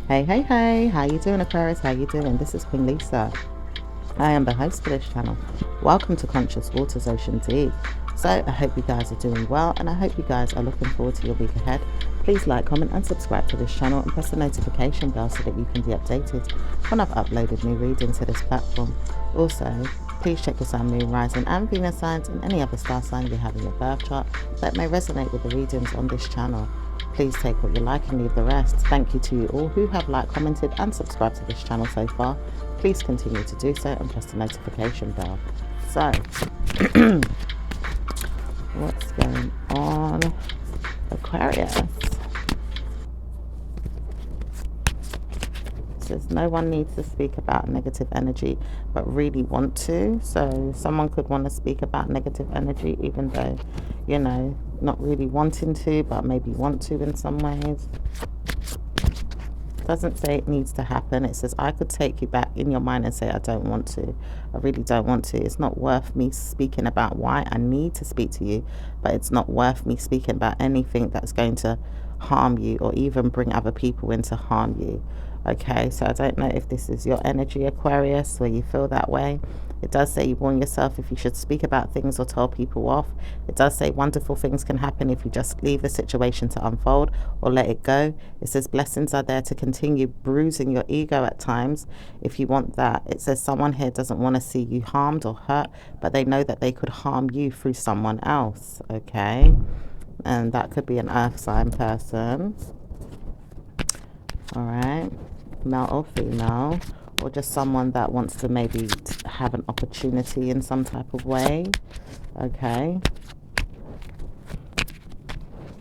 Hey, how you doing, Aquarius? How you doing? This is Queen Lisa. I am the host for this channel. Welcome to Conscious Waters Ocean Deep. So I hope you guys are doing well, and I hope you guys are looking forward to your week ahead. Please like, comment and subscribe to this channel, and press the notification bell so that you can be updated when I've uploaded new readings to this platform. Also, please check your sun, moon, rising and Venus signs and any other star sign you have in your birth chart that may resonate with the readings on this channel. Please take what you like and leave the rest. Thank you to you all who have liked, commented and subscribed to this channel so far. Please continue to do so and press the notification bell. So, what's going on, Aquarius? Says no one needs to speak about negative energy but really want to. So someone could want to speak about negative energy even though, you know, not really wanting to, but maybe want to in some ways. Doesn't say it needs to happen. It says I could take you back in your mind and say I don't want to. I really don't want to. It's not worth me speaking about why I need to speak to you, but it's not worth me speaking about anything that's going to harm you or even bring other people in to harm you. Okay, so I don't know if this is your energy, Aquarius, where you feel that way. It does say you warn yourself if you should speak about things or tell people off. It does say wonderful things can happen if you just leave the situation to unfold or let it go. It says blessings are there to continue bruising your ego at times if you want that. It says someone here doesn't want to see you harmed or hurt, but they know that they could harm you through someone else. Okay, and that could be an earth sign person. All right, male or female, or just someone that wants to maybe have an opportunity in some type of way. Okay,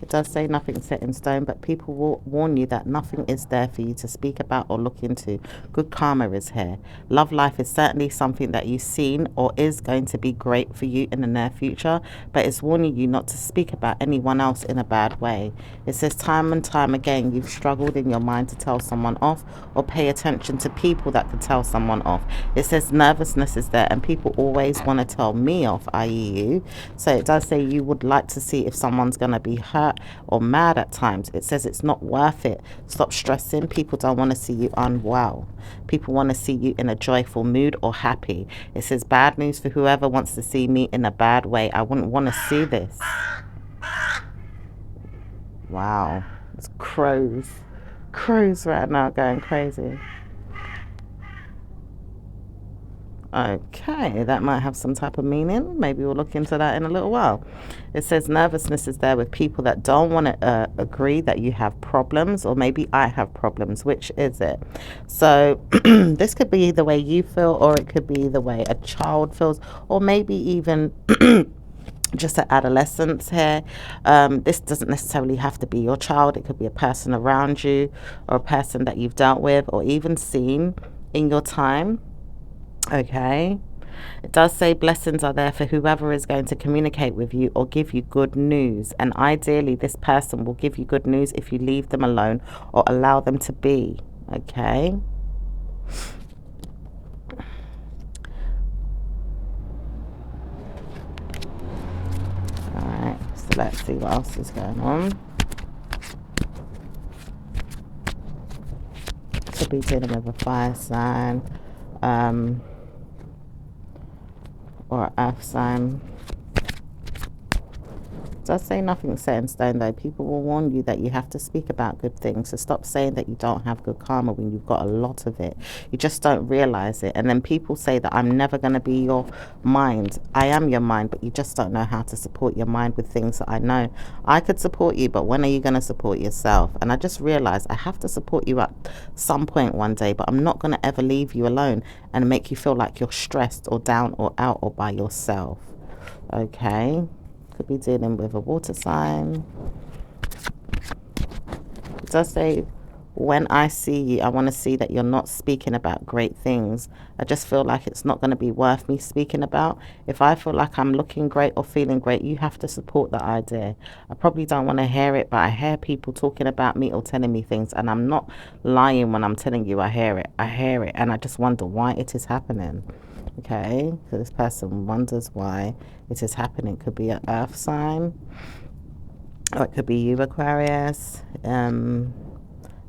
it does say nothing set in stone, but people will warn you that nothing is there for you to speak about or look into. Good karma is here. Love life is certainly something that you've seen or is going to be great for you in the near future, but it's warning you not to speak about anyone else in a bad way. It says time and time again you've struggled in your mind to tell someone off or pay attention to people that could tell someone off. It says nervousness is there and people always want to tell me off, i.e. you. So it does say you would like to see if someone's going to be hurt or mad at times. It says it's not worth it. Stop stressing. People don't want to see you unwell. People want to see you in a joyful mood or happy. It says bad news for whoever wants to see me in a bad way. I wouldn't want to see this. Wow, it's crows right now going crazy. Okay, that might have some type of meaning. Maybe we'll look into that in a little while. It says nervousness is there with people that don't want to agree that you have problems, or maybe I have problems. Which is it? So this could be the way you feel, or it could be the way a child feels, or maybe even just at adolescence here. This doesn't necessarily have to be your child. It could be a person around you or a person that you've dealt with or even seen in your time. Okay, it does say blessings are there for whoever is going to communicate with you or give you good news, and ideally this person will give you good news if you leave them alone or allow them to be. Okay, all right, so let's see what else is going on. Could be dealing with a fire sign or earth sign. It does say nothing set in stone though. People will warn you that you have to speak about good things. So stop saying that you don't have good karma when you've got a lot of it. You just don't realize it. And then people say that I'm never going to be your mind. I am your mind, but you just don't know how to support your mind with things that I know. I could support you, but when are you going to support yourself? And I just realized I have to support you at some point one day, but I'm not going to ever leave you alone and make you feel like you're stressed or down or out or by yourself. Okay, could be dealing with a water sign. It does say when I see you, I want to see that you're not speaking about great things. I just feel like it's not going to be worth me speaking about. If I feel like I'm looking great or feeling great, you have to support the idea. I probably don't want to hear it, but I hear people talking about me or telling me things, and I'm not lying when I'm telling you I hear it. I hear it, and I just wonder why it is happening. Okay, so this person wonders why it is happening. It could be an earth sign, or it could be you, Aquarius.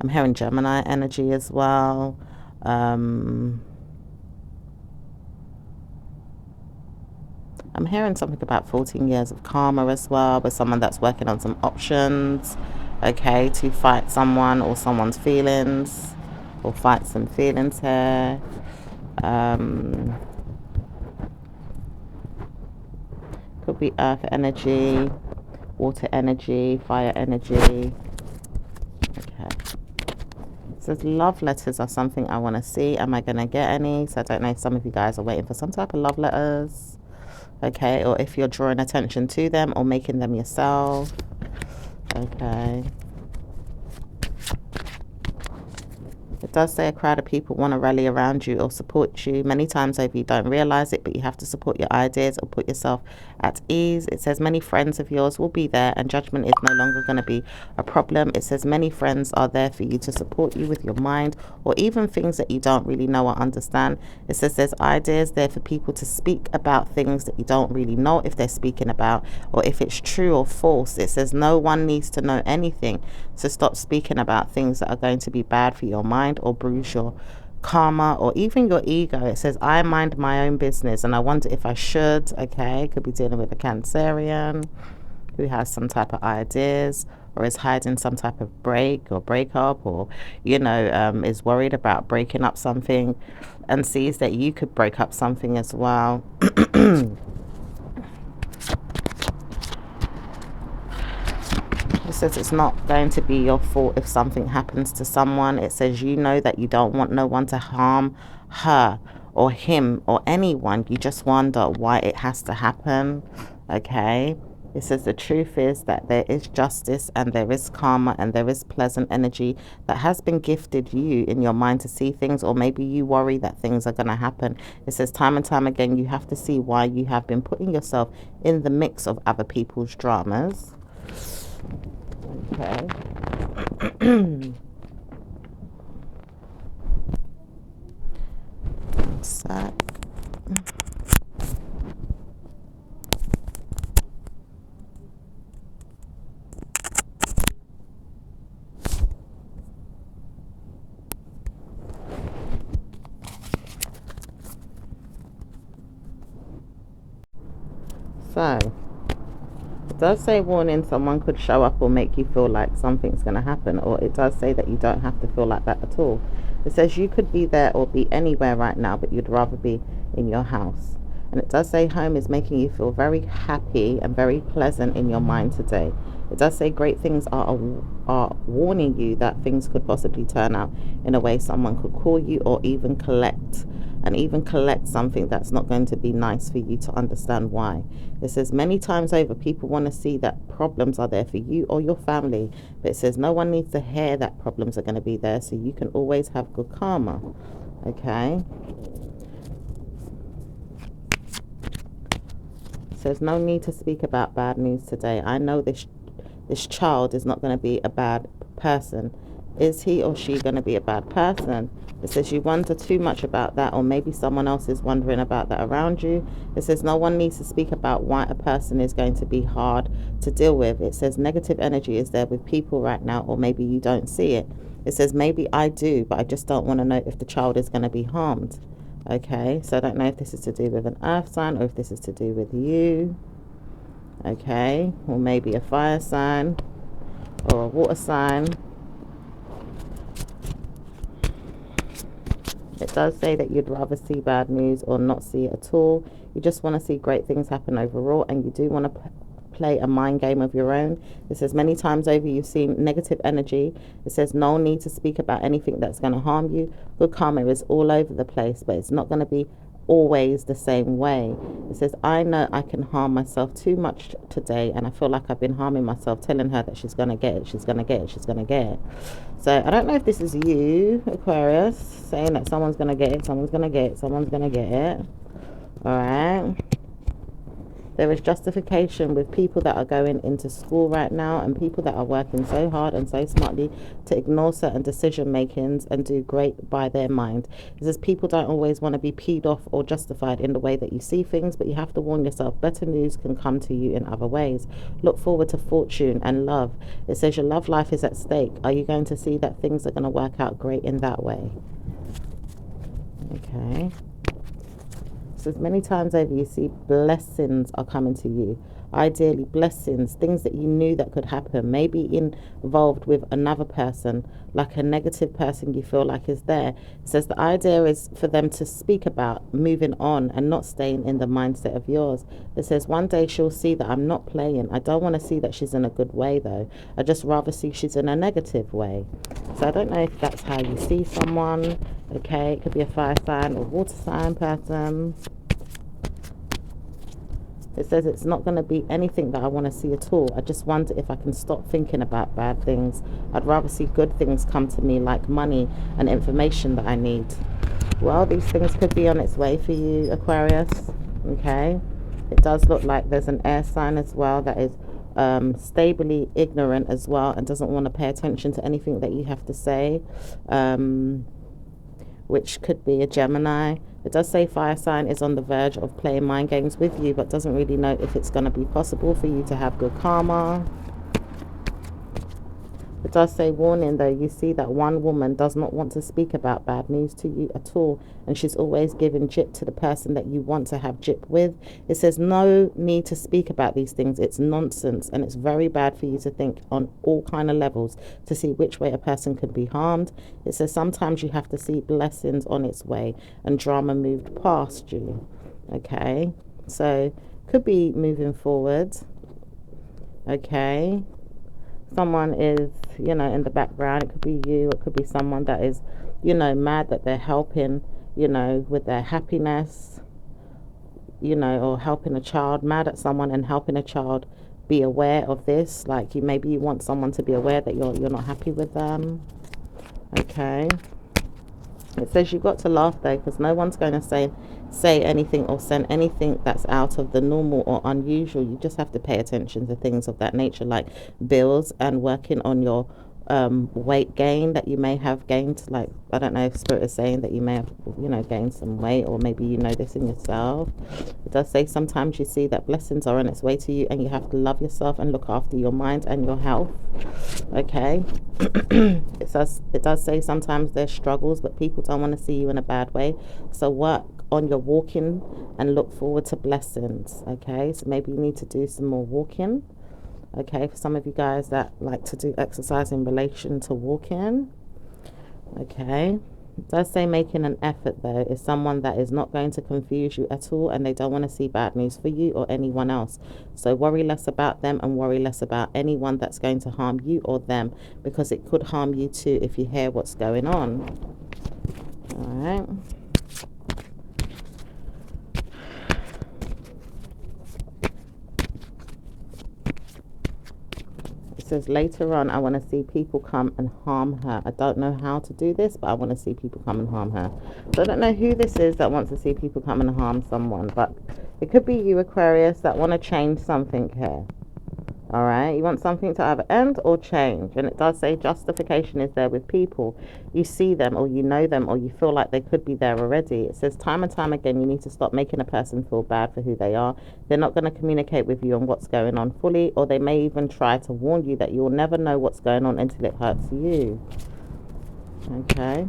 I'm hearing Gemini energy as well. I'm hearing something about 14 years of karma as well, with someone that's working on some options, okay, to fight someone or someone's feelings, or fight some feelings here. Could be earth energy, water energy, fire energy. Okay. It says love letters are something I want to see. Am I going to get any? So I don't know if some of you guys are waiting for some type of love letters. Okay, or if you're drawing attention to them or making them yourself. Okay. It does say a crowd of people want to rally around you or support you. Many times over you don't realize it, but you have to support your ideas or put yourself at ease. It says many friends of yours will be there and judgment is no longer going to be a problem. It says many friends are there for you to support you with your mind or even things that you don't really know or understand. It says there's ideas there for people to speak about things that you don't really know if they're speaking about or if it's true or false. It says no one needs to know anything, so stop speaking about things that are going to be bad for your mind or bruise your karma or even your ego. It says I mind my own business and I wonder if I should. Okay, could be dealing with a Cancerian who has some type of ideas or is hiding some type of break or breakup, or is worried about breaking up something and sees that you could break up something as well. It says it's not going to be your fault if something happens to someone. It says you know that you don't want no one to harm her or him or anyone. You just wonder why it has to happen. Okay. It says the truth is that there is justice and there is karma and there is pleasant energy that has been gifted you in your mind to see things, or maybe you worry that things are going to happen. It says time and time again you have to see why you have been putting yourself in the mix of other people's dramas. Okay. Sec. So it does say warning, someone could show up or make you feel like something's going to happen, or it does say that you don't have to feel like that at all. It says you could be there or be anywhere right now, but you'd rather be in your house. And it does say home is making you feel very happy and very pleasant in your mind today. It does say great things are warning you that things could possibly turn out in a way someone could call you or even collect something that's not going to be nice for you to understand why. It says many times over people want to see that problems are there for you or your family, but it says no one needs to hear that problems are going to be there, so you can always have good karma. Okay. It says no need to speak about bad news today. I know this child is not going to be a bad person. Is he or she going to be a bad person? It says you wonder too much about that, or maybe someone else is wondering about that around you. It says no one needs to speak about why a person is going to be hard to deal with. It says negative energy is there with people right now, or maybe you don't see it. It says maybe I do, but I just don't want to know if the child is going to be harmed. Okay, so I don't know if this is to do with an earth sign or if this is to do with you. Okay, or maybe a fire sign or a water sign. It does say that you'd rather see bad news or not see it at all. You just want to see great things happen overall, and you do want to play a mind game of your own. It says many times over you've seen negative energy. It says no need to speak about anything that's going to harm you. Good karma is all over the place, but it's not going to be always the same way. It says I know I can harm myself too much today, and I feel like I've been harming myself, telling her that she's going to get it, she's going to get it, she's going to get it. So I don't know if this is you, Aquarius, saying that someone's going to get it, someone's going to get it, someone's going to get it. All right. There is justification with people that are going into school right now and people that are working so hard and so smartly to ignore certain decision makings and do great by their mind. It says people don't always want to be peed off or justified in the way that you see things, but you have to warn yourself better news can come to you in other ways. Look forward to fortune and love. It says your love life is at stake. Are you going to see that things are going to work out great in that way? Okay. So many times over you see blessings are coming to you. Ideally blessings, things that you knew that could happen, maybe involved with another person, like a negative person you feel like is there. It says the idea is for them to speak about moving on and not staying in the mindset of yours. It says one day she'll see that I'm not playing. I don't want to see that she's in a good way though. I just rather see she's in a negative way. So I don't know if that's how you see someone. Okay, it could be a fire sign or water sign person. It says it's not going to be anything that I want to see at all. I just wonder if I can stop thinking about bad things. I'd rather see good things come to me, like money and information that I need. Well, these things could be on its way for you, Aquarius. Okay, it does look like there's an air sign as well that is stably ignorant as well and doesn't want to pay attention to anything that you have to say, which could be a Gemini. It does say fire sign is on the verge of playing mind games with you, but doesn't really know if it's going to be possible for you to have good karma. It does say warning though, you see that one woman does not want to speak about bad news to you at all, and she's always giving jip to the person that you want to have jip with. It says no need to speak about these things, it's nonsense, and it's very bad for you to think on all kind of levels to see which way a person could be harmed. It says sometimes you have to see blessings on its way and drama moved past you. Okay, so could be moving forward. Okay, someone is, you know, in the background. It could be you, it could be someone that is, you know, mad that they're helping, you know, with their happiness, you know, or helping a child, mad at someone and helping a child be aware of this. Like you, maybe you want someone to be aware that you're not happy with them. Okay, it says you've got to laugh though, because no one's going to say anything or send anything that's out of the normal or unusual. You just have to pay attention to things of that nature, like bills and working on your weight gain that you may have gained. Like, I don't know if Spirit is saying that you may have, you know, gained some weight, or maybe you know this in yourself. It does say sometimes you see that blessings are on its way to you and you have to love yourself and look after your mind and your health. Okay. It does say sometimes there's struggles, but people don't want to see you in a bad way, so work on your walking and look forward to blessings. Okay, so maybe you need to do some more walking. Okay, for some of you guys that like to do exercise in relation to walking. Okay, it does say making an effort though is someone that is not going to confuse you at all, and they don't want to see bad news for you or anyone else. So worry less about them and worry less about anyone that's going to harm you or them, because it could harm you too if you hear what's going on. All right. Says later on I want to see people come and harm her. I don't know how to do this, but I want to see people come and harm her. So I don't know who this is that wants to see people come and harm someone, but it could be you, Aquarius, that want to change something here. All right, you want something to either end or change, and it does say justification is there with people. You see them, or you know them, or you feel like they could be there already. It says time and time again you need to stop making a person feel bad for who they are. They're not going to communicate with you on what's going on fully, or they may even try to warn you that you'll never know what's going on until it hurts you. Okay.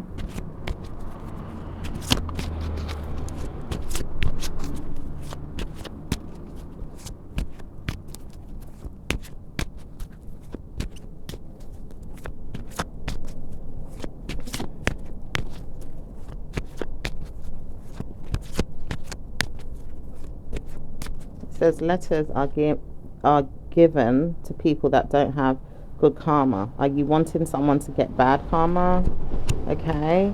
Says letters are given to people that don't have good karma. Are you wanting someone to get bad karma? Okay,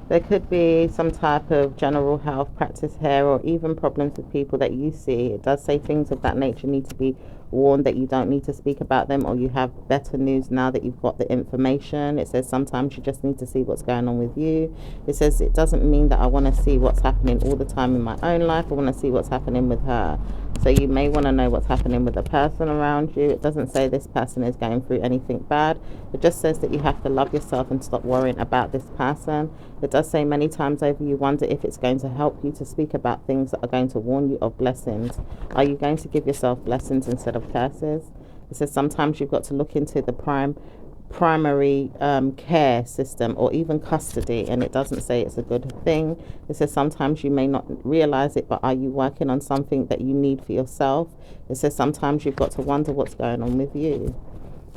there could be some type of general health practice here, or even problems with people that you see. It does say things of that nature need to be warned, that you don't need to speak about them, or you have better news now that you've got the information. It says sometimes you just need to see what's going on with you. It says it doesn't mean that I want to see what's happening all the time in my own life. I want to see what's happening with her. So you may want to know what's happening with the person around you. It doesn't say this person is going through anything bad. It just says that you have to love yourself and stop worrying about this person. It does say many times over you wonder if it's going to help you to speak about things that are going to warn you of blessings. Are you going to give yourself blessings instead of curses? It says sometimes you've got to look into the primary care system or even custody, and it doesn't say it's a good thing. It says sometimes you may not realize it, but are you working on something that you need for yourself? It says sometimes you've got to wonder what's going on with you.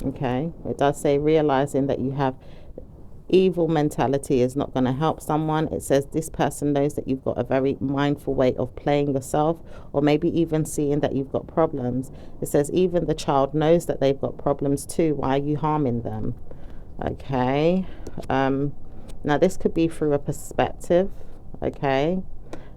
Okay, it does say realizing that you have evil mentality is not going to help someone. It says this person knows that you've got a very mindful way of playing yourself, or maybe even seeing that you've got problems. It says even the child knows that they've got problems too. Why are you harming them? Okay, now this could be through a perspective, okay,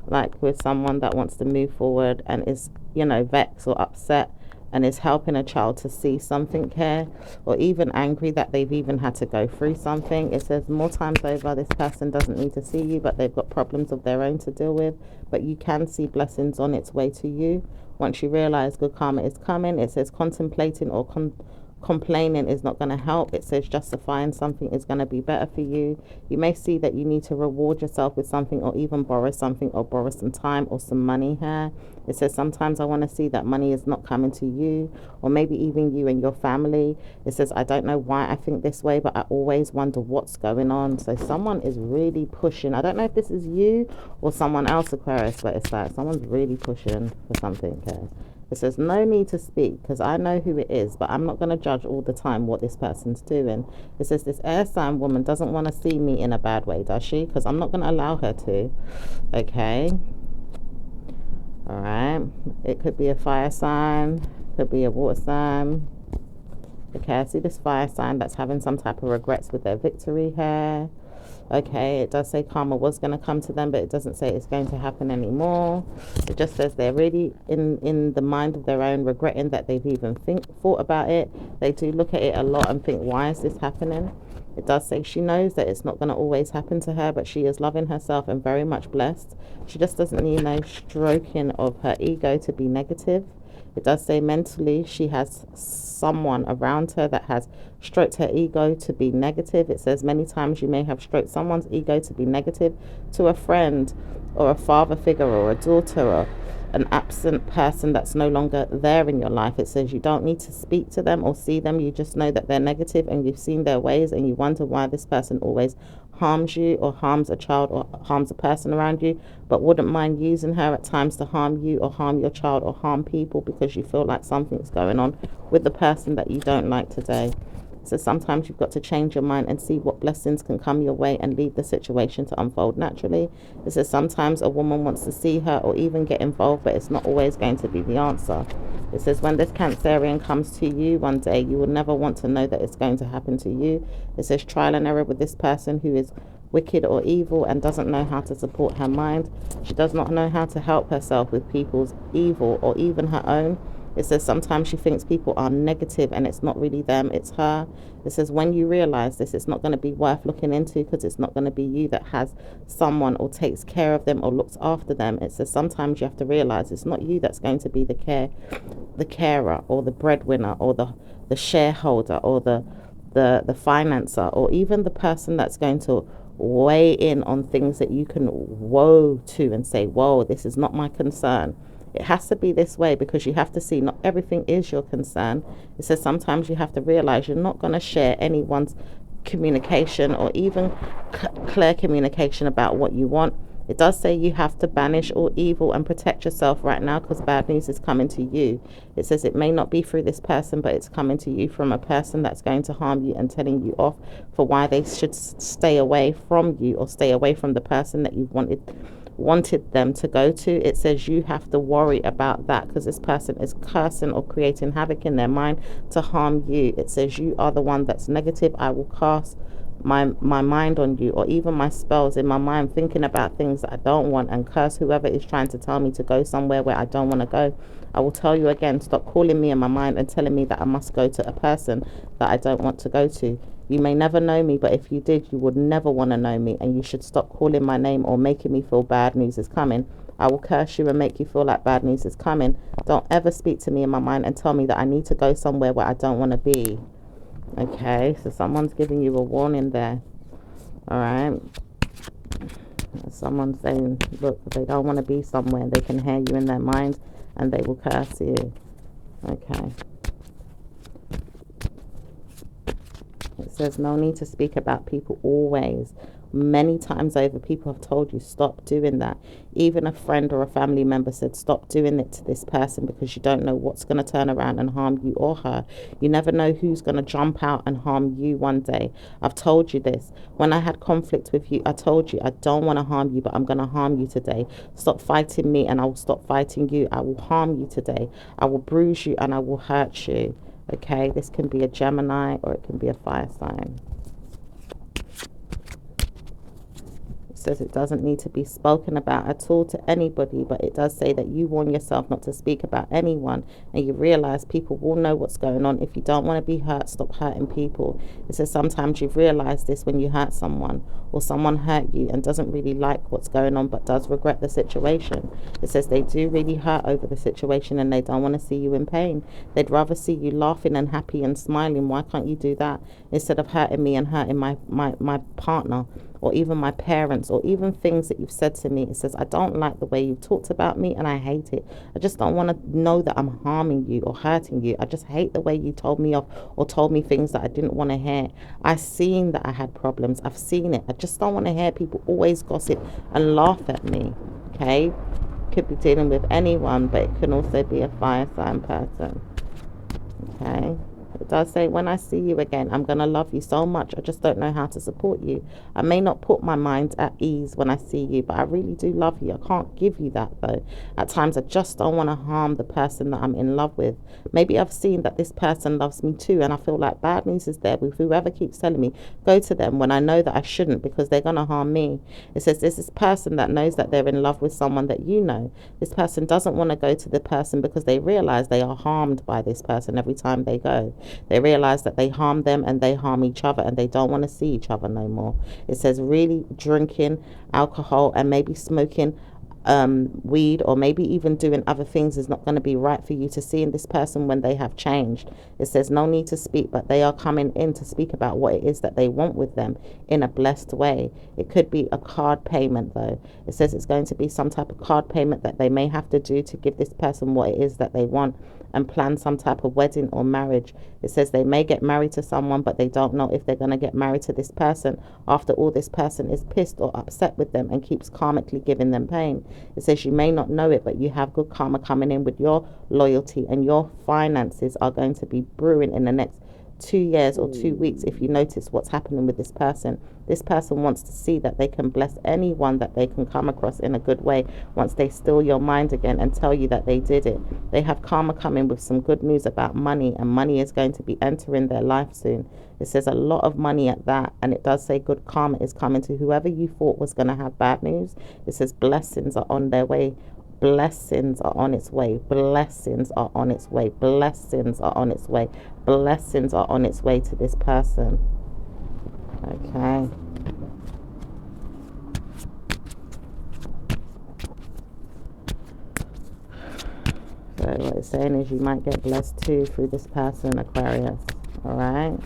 like with someone that wants to move forward and is, vexed or upset and is helping a child to see something here, or even angry that they've even had to go through something. It says more times over this person doesn't need to see you, but they've got problems of their own to deal with, but you can see blessings on its way to you once you realize good karma is coming. It says contemplating or complaining is not going to help. It says justifying something is going to be better for you. You may see that you need to reward yourself with something, or even borrow something, or borrow some time or some money here. It says sometimes I want to see that money is not coming to you, or maybe even you and your family. It says I don't know why I think this way, but I always wonder what's going on. So someone is really pushing. I don't know if this is you or someone else, Aquarius, but it's like someone's really pushing for something here. It says no need to speak because I know who it is, but I'm not going to judge all the time what this person's doing. It says this air sign woman doesn't want to see me in a bad way, does she? Because I'm not going to allow her to. Okay. All right. It could be a fire sign. Could be a water sign. Okay, I see this fire sign that's having some type of regrets with their victory here. Okay, it does say karma was going to come to them, but it doesn't say it's going to happen anymore. It just says they're really in the mind of their own, regretting that they've even thought about it. They do look at it a lot and think, why is this happening? It does say she knows that it's not going to always happen to her, but she is loving herself and very much blessed. She just doesn't need no stroking of her ego to be negative. It does say mentally she has someone around her that has stroked her ego to be negative. It says many times you may have stroked someone's ego to be negative, to a friend or a father figure or a daughter or an absent person that's no longer there in your life. It says you don't need to speak to them or see them. You just know that they're negative and you've seen their ways, and you wonder why this person always harms you or harms a child or harms a person around you, but wouldn't mind using her at times to harm you or harm your child or harm people because you feel like something's going on with the person that you don't like today. So sometimes you've got to change your mind and see what blessings can come your way and leave the situation to unfold naturally. It says sometimes a woman wants to see her or even get involved, but it's not always going to be the answer. It says when this Cancerian comes to you one day, you will never want to know that it's going to happen to you. It says trial and error with this person who is wicked or evil and doesn't know how to support her mind. She does not know how to help herself with people's evil or even her own. It says sometimes she thinks people are negative and it's not really them, it's her. It says when you realize this, it's not going to be worth looking into because it's not going to be you that has someone or takes care of them or looks after them. It says sometimes you have to realize it's not you that's going to be the carer or the breadwinner or the shareholder or the financer, or even the person that's going to weigh in on things that you can woe to and say, whoa, this is not my concern. It has to be this way because you have to see not everything is your concern. It says sometimes you have to realize you're not going to share anyone's communication or even clear communication about what you want. It does say you have to banish all evil and protect yourself right now because bad news is coming to you. It says it may not be through this person, but it's coming to you from a person that's going to harm you and telling you off for why they should stay away from you or stay away from the person that you've wanted them to go to. It says you have to worry about that because this person is cursing or creating havoc in their mind to harm you. It says you are the one that's negative. I will cast my mind on you, or even my spells in my mind, thinking about things that I don't want, and curse whoever is trying to tell me to go somewhere where I don't want to go. I will tell you again, stop calling me in my mind and telling me that I must go to a person that I don't want to go to. You may never know me, but if you did, you would never want to know me, and you should stop calling my name or making me feel bad news is coming. I will curse you and make you feel like bad news is coming. Don't ever speak to me in my mind and tell me that I need to go somewhere where I don't want to be. Okay, so someone's giving you a warning there. All right. Someone's saying, look, they don't want to be somewhere. They can hear you in their mind and they will curse you. Okay. It says no need to speak about people always. Many times over, people have told you stop doing that. Even a friend or a family member said stop doing it to this person because you don't know what's going to turn around and harm you or her. You never know who's going to jump out and harm you one day. I've told you this. When I had conflict with you, I told you I don't want to harm you, but I'm going to harm you today. Stop fighting me and I will stop fighting you. I will harm you today. I will bruise you and I will hurt you. Okay, this can be a Gemini or it can be a fire sign. Says it doesn't need to be spoken about at all to anybody, but it does say that you warn yourself not to speak about anyone, and you realize people will know what's going on. If you don't want to be hurt, stop hurting people. It says sometimes you've realized this when you hurt someone or someone hurt you and doesn't really like what's going on but does regret the situation. It says they do really hurt over the situation and they don't want to see you in pain. They'd rather see you laughing and happy and smiling. Why can't you do that instead of hurting me and hurting my partner or even my parents, or even things that you've said to me? It says, I don't like the way you've talked about me and I hate it. I just don't want to know that I'm harming you or hurting you. I just hate the way you told me off or told me things that I didn't want to hear. I've seen that I had problems. I've seen it. I just don't want to hear people always gossip and laugh at me. Okay? Could be dealing with anyone, but it can also be a fire sign person. Okay? It does say, when I see you again, I'm going to love you so much. I just don't know how to support you. I may not put my mind at ease when I see you, but I really do love you. I can't give you that, though. At times, I just don't want to harm the person that I'm in love with. Maybe I've seen that this person loves me too, and I feel like bad news is there with whoever keeps telling me, go to them, when I know that I shouldn't because they're going to harm me. It says there's this person that knows that they're in love with someone that you know. This person doesn't want to go to the person because they realize they are harmed by this person every time they go. They realize that they harm them and they harm each other and they don't want to see each other no more. It says really drinking alcohol and maybe smoking weed or maybe even doing other things is not going to be right for you to see in this person when they have changed. It says no need to speak, but they are coming in to speak about what it is that they want with them in a blessed way. It could be a card payment, though. It says it's going to be some type of card payment that they may have to do to give this person what it is that they want and plan some type of wedding or marriage. It says they may get married to someone, but they don't know if they're going to get married to this person. After all, this person is pissed or upset with them and keeps karmically giving them pain. It says you may not know it, but you have good karma coming in with your loyalty, and your finances are going to be brewing in the next 2 years or 2 weeks. If you notice what's happening with this person wants to see that they can bless anyone that they can come across in a good way once they steal your mind again and tell you that they did it. They have karma coming with some good news about money, and money is going to be entering their life soon. It says a lot of money at that, and it does say good karma is coming to whoever you thought was going to have bad news. It says blessings are on their way. Blessings are on its way. Blessings are on its way. Blessings are on its way. Blessings are on its way to this person. Okay. So what it's saying is you might get blessed too through this person, Aquarius. Alright.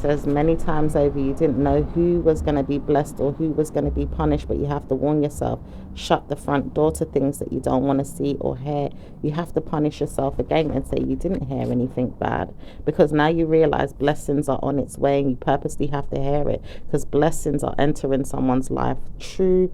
Says many times over you didn't know who was going to be blessed or who was going to be punished, but you have to warn yourself. Shut the front door to things that you don't want to see or hear. You have to punish yourself again and say you didn't hear anything bad, because now you realize blessings are on its way and you purposely have to hear it, because blessings are entering someone's life. True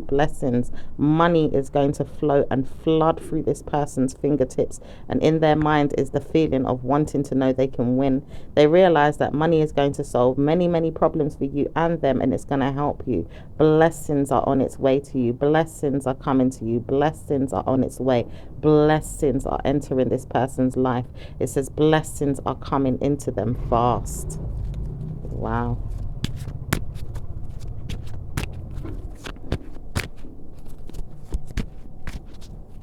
blessings. Money is going to flow and flood through this person's fingertips, and in their mind is the feeling of wanting to know they can win. They realize that money is going to solve many problems for you and them, and it's going to help you. Blessings are on its way to you. Blessings are coming to you. Blessings are on its way. Blessings are entering this person's life. It says blessings are coming into them fast. Wow.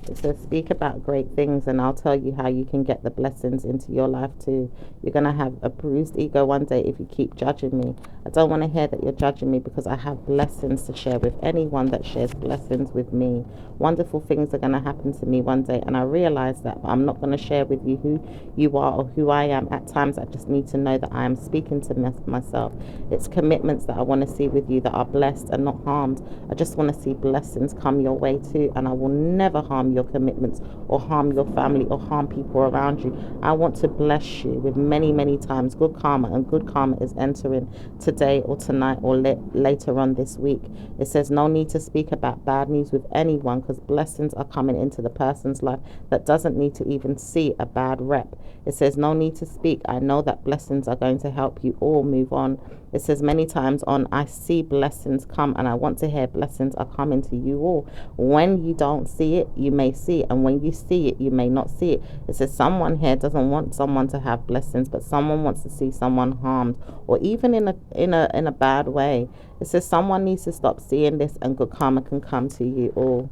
It says speak about great things and I'll tell you how you can get the blessings into your life too. You're going to have a bruised ego one day if you keep judging me. I don't want to hear that you're judging me, because I have blessings to share with anyone that shares blessings with me. Wonderful things are going to happen to me one day, and I realize that, but I'm not going to share with you who you are or who I am. At times I just need to know that I am speaking to myself. It's commitments that I want to see with you that are blessed and not harmed. I just want to see blessings come your way too, and I will never harm your commitments or harm your family or harm people around you. I want to bless you with many, many times good karma, and good karma is entering today or tonight or later on this week. It says no need to speak about bad news with anyone, because blessings are coming into the person's life that doesn't need to even see a bad rep. It says no need to speak. I know that blessings are going to help you all move on. It says many times on, I see blessings come, and I want to hear blessings are coming to you all. When you don't see it, you may see it, and when you see it, you may not see it. It says someone here doesn't want someone to have blessings, but someone wants to see someone harmed, or even in a bad way. It says someone needs to stop seeing this, and good karma can come to you all.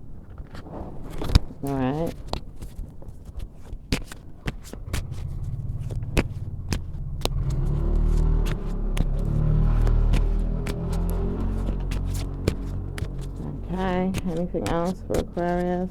All right. Okay, anything else for Aquarius?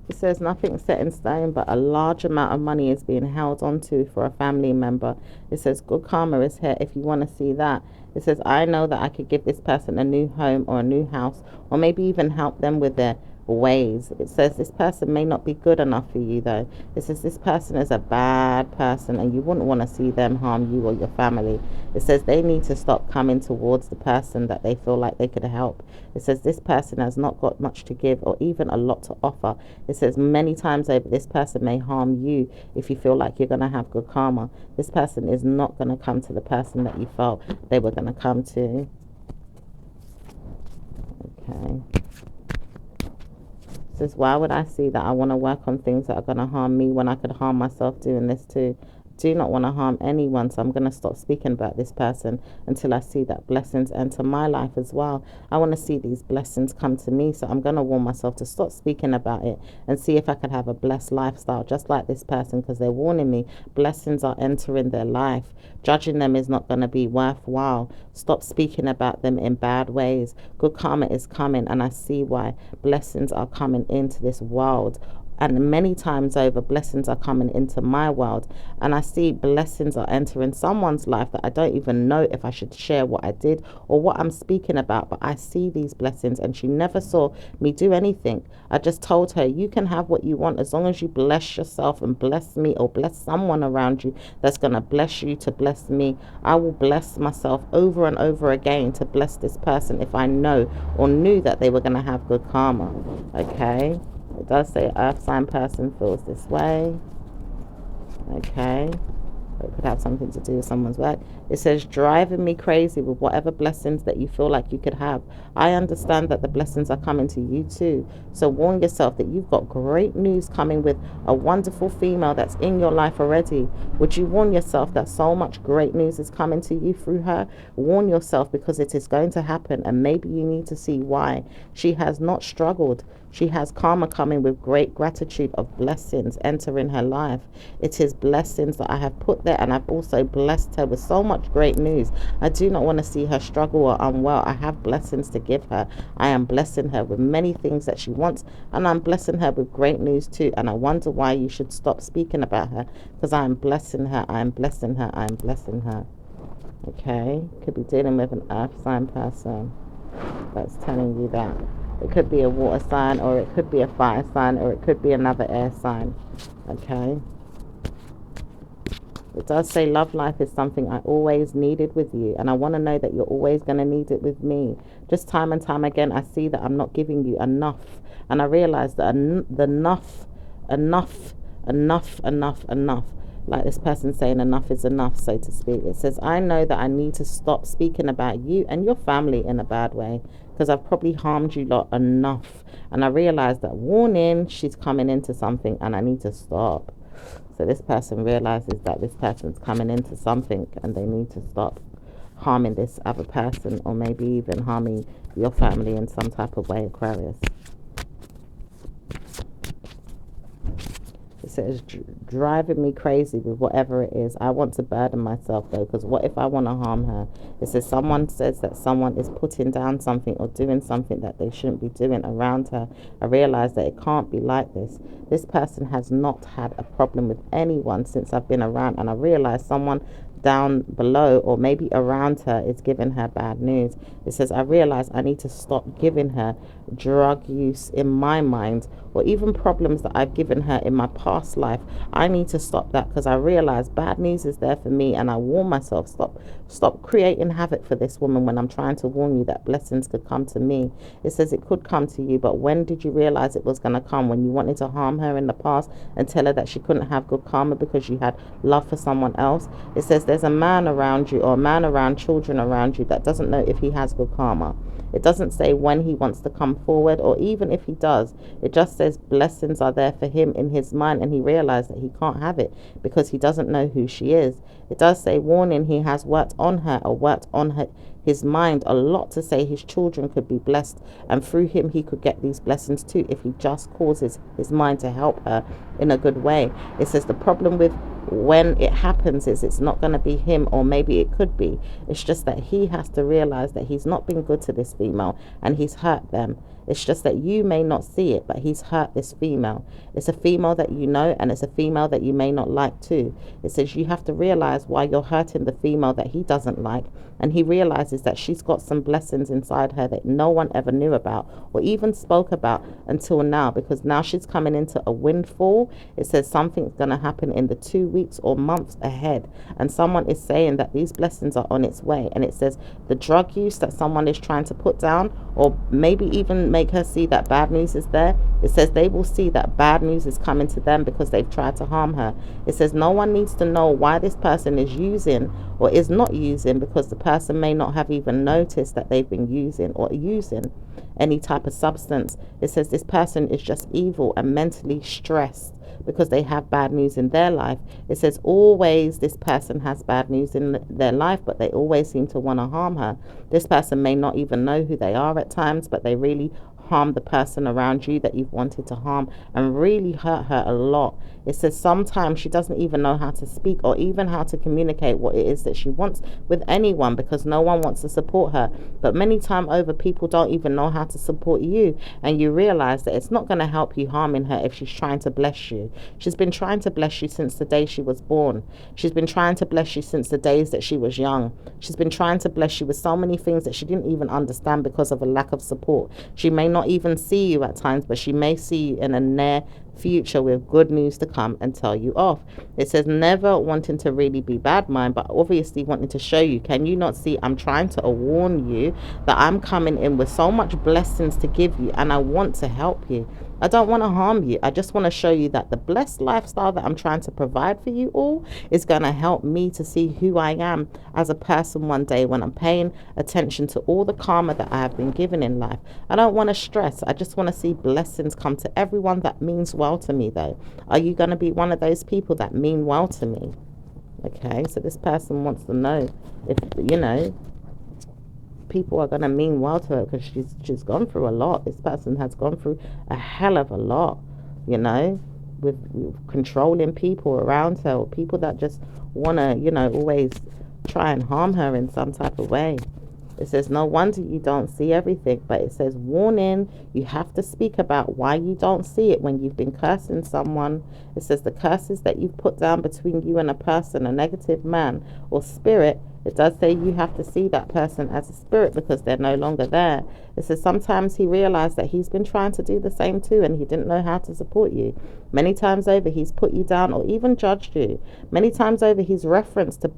It says nothing's set in stone, but a large amount of money is being held onto for a family member. It says good karma is here if you want to see that. It says I know that I could give this person a new home or a new house, or maybe even help them with their ways. It says this person may not be good enough for you though. It says this person is a bad person, and you wouldn't want to see them harm you or your family. It says they need to stop coming towards the person that they feel like they could help. It says this person has not got much to give or even a lot to offer. It says many times over, this person may harm you if you feel like you're going to have good karma. This person is not going to come to the person that you felt they were going to come to. Okay. It says, why would I see that I want to work on things that are going to harm me when I could harm myself doing this too? Do not want to harm anyone, so I'm going to stop speaking about this person until I see that blessings enter my life as well. I want to see these blessings come to me, so I'm going to warn myself to stop speaking about it and see if I could have a blessed lifestyle just like this person, because they're warning me blessings are entering their life. Judging them is not going to be worthwhile. Stop speaking about them in bad ways. Good karma is coming, and I see why. Blessings are coming into this world. And many times over, blessings are coming into my world, and I see blessings are entering someone's life that I don't even know if I should share what I did or what I'm speaking about, but I see these blessings, and she never saw me do anything. I just told her, you can have what you want as long as you bless yourself and bless me, or bless someone around you that's going to bless you to bless me. I will bless myself over and over again to bless this person if I know or knew that they were going to have good karma. Okay. It does say earth sign person feels this way. Okay. It could have something to do with someone's work. It says driving me crazy with whatever blessings that you feel like you could have. I understand that the blessings are coming to you too. So warn yourself that you've got great news coming with a wonderful female that's in your life already. Would you warn yourself that so much great news is coming to you through her? Warn yourself, because it is going to happen, and maybe you need to see why. She has not struggled. She has karma coming with great gratitude of blessings entering her life. It is blessings that I have put there, and I've also blessed her with so much great news. I do not want to see her struggle or unwell. I have blessings to give her. I am blessing her with many things that she wants, and I'm blessing her with great news too. And I wonder why you should stop speaking about her, because I am blessing her. I am blessing her. I am blessing her. Okay, could be dealing with an earth sign person that's telling you that. It could be a water sign, or it could be a fire sign, or it could be another air sign. Okay. It does say love life is something I always needed with you, and I want to know that you're always going to need it with me. Just time and time again, I see that I'm not giving you enough, and I realize that enough, like this person saying enough is enough, so to speak. It says I know that I need to stop speaking about you and your family in a bad way, because I've probably harmed you lot enough, and I realize that warning, she's coming into something, and I need to stop. So this person realizes that this person's coming into something, and they need to stop harming this other person, or maybe even harming your family in some type of way, Aquarius. It says, driving me crazy with whatever it is. I want to burden myself though, because what if I want to harm her? It says someone says that someone is putting down something or doing something that they shouldn't be doing around her. I realize that it can't be like this. This person has not had a problem with anyone since I've been around, and I realize someone down below or maybe around her is giving her bad news. It says, I realize I need to stop giving her drug use in my mind, or even problems that I've given her in my past life. I need to stop that, because I realize bad news is there for me, and I warn myself, stop creating havoc for this woman when I'm trying to warn you that blessings could come to me. It says it could come to you, but when did you realize it was going to come? When you wanted to harm her in the past and tell her that she couldn't have good karma because you had love for someone else? It says there's a man around you, or a man around children around you, that doesn't know if he has good karma. It doesn't say when he wants to come forward, or even if he does. It just says blessings are there for him in his mind, and he realized that he can't have it because he doesn't know who she is. It does say warning, he has worked on her, or worked on his mind a lot, to say his children could be blessed, and through him he could get these blessings too, if he just causes his mind to help her in a good way. It says the problem with when it happens is it's not going to be him, or maybe it could be. It's just that he has to realize that he's not been good to this female and he's hurt them. It's just that you may not see it, but he's hurt this female. It's a female that you know, and it's a female that you may not like too. It says you have to realize why you're hurting the female that he doesn't like, and he realizes that she's got some blessings inside her that no one ever knew about or even spoke about until now, because now she's coming into a windfall. It says something's going to happen in the 2 weeks or months ahead, and someone is saying that these blessings are on its way. And it says the drug use that someone is trying to put down, or maybe even make her see that bad news is there. It says they will see that bad news is coming to them because they've tried to harm her. It says no one needs to know why this person is using or is not using, because the person may not have even noticed that they've been using or using any type of substance. It says this person is just evil and mentally stressed because they have bad news in their life. It says always this person has bad news in their life, but they always seem to want to harm her. This person may not even know who they are at times, but they really harm the person around you that you've wanted to harm, and really hurt her a lot. It says sometimes she doesn't even know how to speak or even how to communicate what it is that she wants with anyone, because no one wants to support her. But many times over, people don't even know how to support you, and you realize that it's not going to help you harming her if she's trying to bless you. She's been trying to bless you since the day she was born. She's been trying to bless you since the days that she was young. She's been trying to bless you with so many things that she didn't even understand because of a lack of support. She may not even see you at times, but she may see you in a near future with good news to come and tell you off. It says never wanting to really be bad mind, but obviously wanting to show you, can you not see I'm trying to warn you that I'm coming in with so much blessings to give you, and I want to help you. I don't want to harm you. I just want to show you that the blessed lifestyle that I'm trying to provide for you all is going to help me to see who I am as a person one day when I'm paying attention to all the karma that I have been given in life. I don't want to stress. I just want to see blessings come to everyone that means well to me, though. Are you going to be one of those people that mean well to me? Okay, so this person wants to know if, people are going to mean well to her, because she's gone through a lot. This person has gone through a hell of a lot, with controlling people around her, or people that just want to, always try and harm her in some type of way. It says no wonder you don't see everything, but it says warning, you have to speak about why you don't see it when you've been cursing someone. It says the curses that you've put down between you and a person, a negative man or spirit, it does say you have to see that person as a spirit because they're no longer there. It says sometimes he realized that he's been trying to do the same too, and he didn't know how to support you. Many times over, he's put you down or even judged you. Many times over, he's referenced to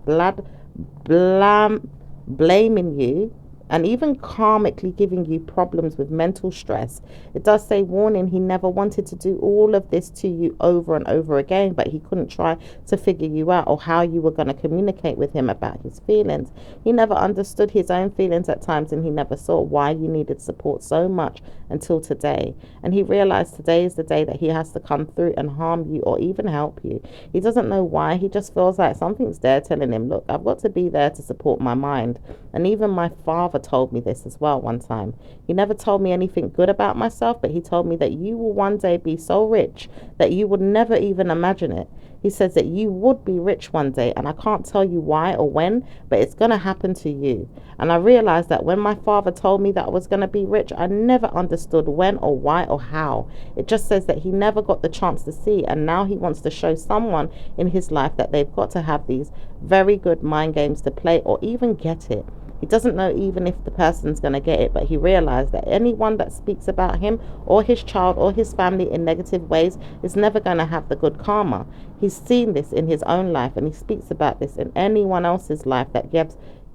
blaming you, and even karmically giving you problems with mental stress. It does say warning, he never wanted to do all of this to you over and over again, but he couldn't try to figure you out or how you were going to communicate with him about his feelings. He never understood his own feelings at times, and he never saw why you needed support so much until today. And he realized today is the day that he has to come through and harm you or even help you. He doesn't know why. He just feels like something's there telling him, look, I've got to be there to support my mind. And even my father told me this as well one time. He never told me anything good about myself, but he told me that you will one day be so rich that you would never even imagine it. He says that you would be rich one day, and I can't tell you why or when, but it's going to happen to you. And I realized that when my father told me that I was going to be rich, I never understood when or why or how. It just says that he never got the chance to see, and now he wants to show someone in his life that they've got to have these very good mind games to play or even get it. He doesn't know even if the person's going to get it, but he realized that anyone that speaks about him or his child or his family in negative ways is never going to have the good karma. He's seen this in his own life, and he speaks about this in anyone else's life that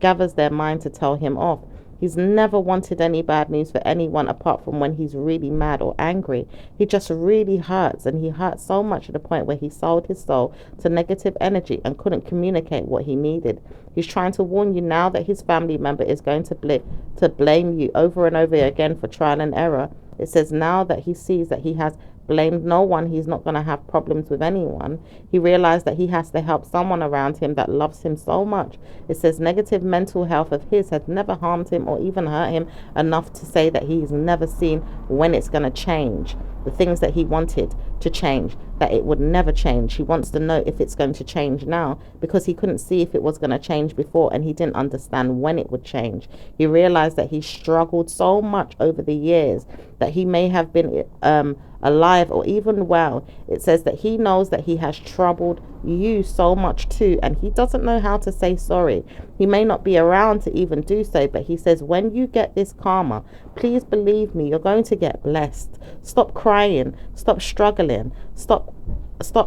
gathers their mind to tell him off. He's never wanted any bad news for anyone apart from when he's really mad or angry. He just really hurts, and he hurts so much to the point where he sold his soul to negative energy and couldn't communicate what he needed. He's trying to warn you now that his family member is going to blame you over and over again for trial and error. It says now that he sees that he has blamed no one, he's not going to have problems with anyone. He realized that he has to help someone around him that loves him so much. It says negative mental health of his has never harmed him or even hurt him enough to say that he's never seen when it's going to change. The things that he wanted to change, that it would never change. He wants to know if it's going to change now, because he couldn't see if it was going to change before, and he didn't understand when it would change. He realized that he struggled so much over the years that he may have been alive or even well. It says that he knows that he has troubled you so much too, and he doesn't know how to say sorry. He may not be around to even do so, but he says when you get this karma, please believe me, you're going to get blessed. Stop crying, stop struggling, stop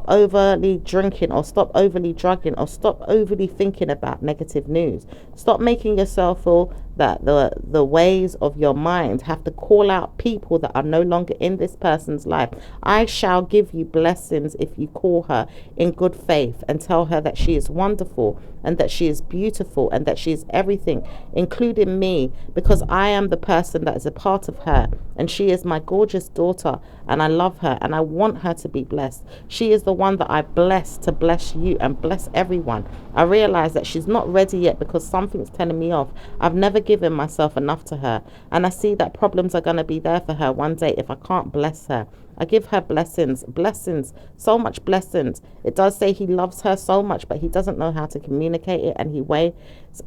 overly drinking, or stop overly drugging, or stop overly thinking about negative news. Stop making yourself feel that the ways of your mind have to call out people that are no longer in this person's life. I shall give you blessings if you call her in good faith and tell her that she is wonderful and that she is beautiful and that she is everything, including me, because I am the person that is a part of her, and she is my gorgeous daughter, and I love her and I want her to be blessed. She is the one that I bless to bless you and bless everyone. I realize that she's not ready yet because something's telling me off. I've never given myself enough to her, and I see that problems are going to be there for her one day if I can't bless her. I give her blessings, so much blessings. It does say he loves her so much, but he doesn't know how to communicate it, and he weighs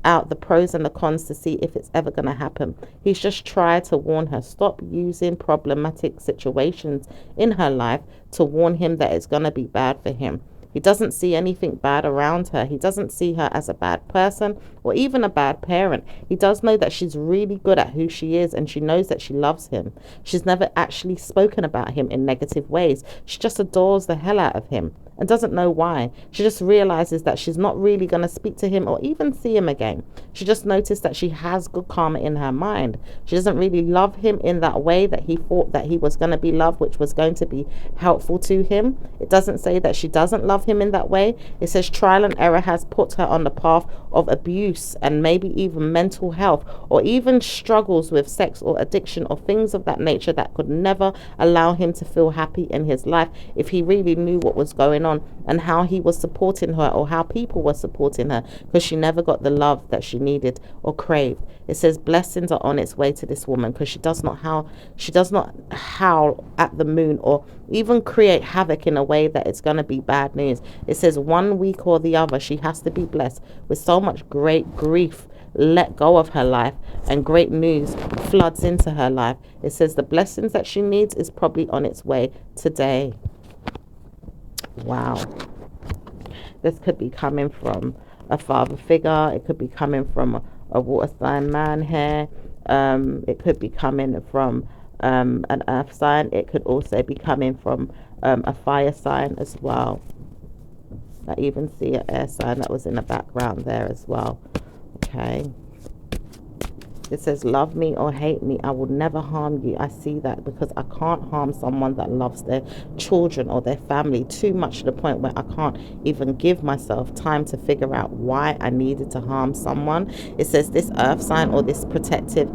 out the pros and the cons to see if it's ever going to happen. He's just tried to warn her, stop using problematic situations in her life to warn him that it's going to be bad for him. He doesn't see anything bad around her. He doesn't see her as a bad person or even a bad parent. He does know that she's really good at who she is, and she knows that she loves him. She's never actually spoken about him in negative ways. She just adores the hell out of him and doesn't know why. She just realizes that she's not really going to speak to him or even see him again. She just noticed that she has good karma in her mind. She doesn't really love him in that way that he thought that he was going to be loved, which was going to be helpful to him. It doesn't say that she doesn't love him in that way. It says trial and error has put her on the path of abuse and maybe even mental health, or even struggles with sex or addiction or things of that nature that could never allow him to feel happy in his life if he really knew what was going on and how he was supporting her or how people were supporting her, because she never got the love that she needed or craved. It says blessings are on its way to this woman, because she does not howl at the moon or even create havoc in a way that it's going to be bad news. It says one week or the other she has to be blessed with so much great grief let go of her life and great news floods into her life. It says the blessings that she needs is probably on its way today. Wow. This could be coming from a father figure. It could be coming from a water sign man here. It could be coming from an earth sign. It could also be coming from a fire sign as well. I even see an air sign that was in the background there as well. Okay. It says, love me or hate me, I will never harm you. I see that because I can't harm someone that loves their children or their family too much to the point where I can't even give myself time to figure out why I needed to harm someone. It says this earth sign or this protective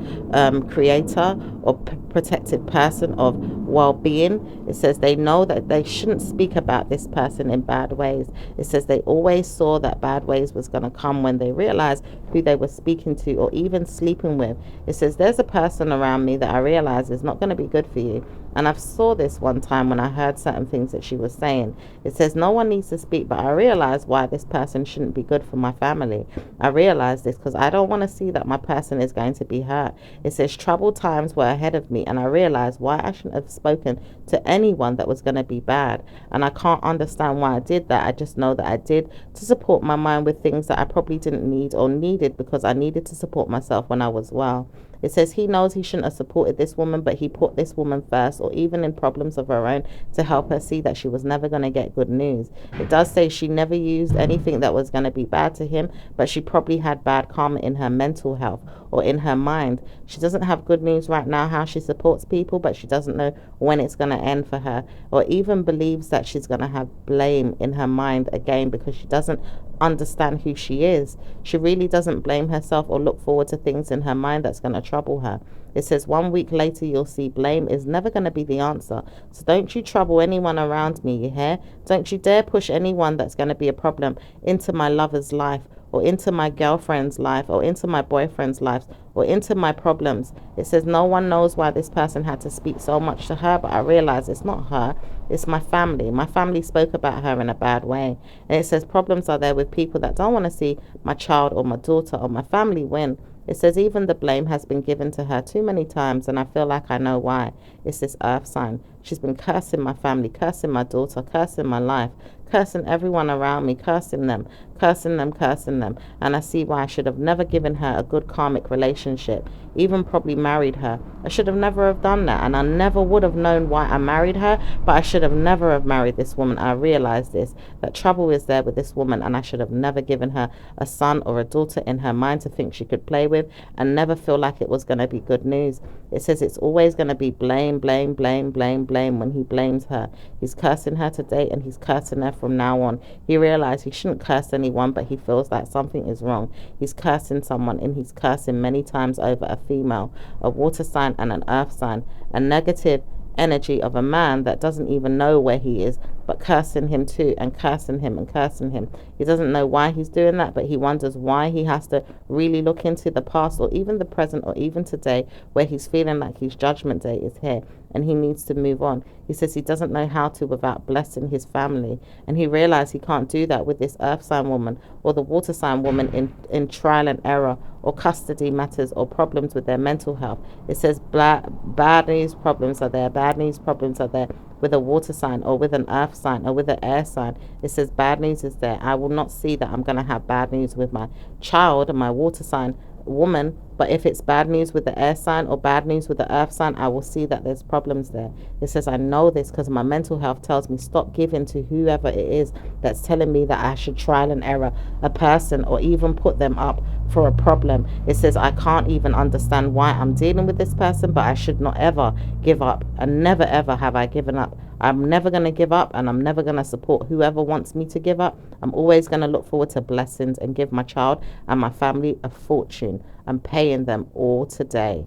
creator or protective person of well-being. It says they know that they shouldn't speak about this person in bad ways. It says they always saw that bad ways was going to come when they realized who they were speaking to or even sleeping with. It says there's a person around me that I realize is not going to be good for you. And I saw this one time when I heard certain things that she was saying. It says no one needs to speak, but I realize why this person shouldn't be good for my family. I realize this because I don't want to see that my person is going to be hurt. It says troubled times were ahead of me, and I realized why I shouldn't have spoken to anyone that was going to be bad. And I can't understand why I did that. I just know that I did to support my mind with things that I probably didn't need or needed because I needed to support myself when I was well. It says he knows he shouldn't have supported this woman, but he put this woman first, or even in problems of her own, to help her see that she was never going to get good news. It does say she never used anything that was going to be bad to him, but she probably had bad karma in her mental health or in her mind. She doesn't have good news right now how she supports people, but she doesn't know when it's going to end for her, or even believes that she's going to have blame in her mind again because she doesn't understand who she is. She really doesn't blame herself or look forward to things in her mind that's going to trouble her. It says 1 week later you'll see blame is never going to be the answer. So don't you trouble anyone around me, you hear? Don't you dare push anyone that's going to be a problem into my lover's life, or into my girlfriend's life, or into my boyfriend's life, or into my problems. It says no one knows why this person had to speak so much to her, but I realize it's not her, it's my family. My family spoke about her in a bad way. And it says problems are there with people that don't want to see my child or my daughter or my family win. It says even the blame has been given to her too many times, and I feel like I know why. It's this earth sign. She's been cursing my family, cursing my daughter, cursing my life, cursing everyone around me, cursing them, cursing them, cursing them. And I see why I should have never given her a good karmic relationship, even probably married her. I should have never have done that, and I never would have known why I married her, but I should have never have married this woman. I realize this, that trouble is there with this woman, and I should have never given her a son or a daughter in her mind to think she could play with and never feel like it was going to be good news. It says it's always going to be blame, blame, blame, blame, blame when he blames her. He's cursing her today, and he's cursing her from now on. He realized he shouldn't curse anyone, but he feels like something is wrong. He's cursing someone, and he's cursing many times over a female, a water sign and an earth sign, a negative energy of a man that doesn't even know where he is, but cursing him too, and cursing him and cursing him. He doesn't know why he's doing that, but he wonders why he has to really look into the past or even the present or even today, where he's feeling like his judgment day is here and he needs to move on. He says he doesn't know how to without blessing his family, and he realized he can't do that with this earth sign woman or the water sign woman in trial and error or custody matters or problems with their mental health. It says bad news problems are there, bad news problems are there with a water sign or with an earth sign or with an air sign. It says bad news is there. I will not see that I'm going to have bad news with my child and my water sign woman, but if it's bad news with the air sign or bad news with the earth sign, I will see that there's problems there. It says I know this because my mental health tells me stop giving to whoever it is that's telling me that I should trial and error a person or even put them up for a problem. It says I can't even understand why I'm dealing with this person, but I should not ever give up, and never ever have I given up. I'm never going to give up, and I'm never going to support whoever wants me to give up. I'm always going to look forward to blessings and give my child and my family a fortune. I'm paying them all today.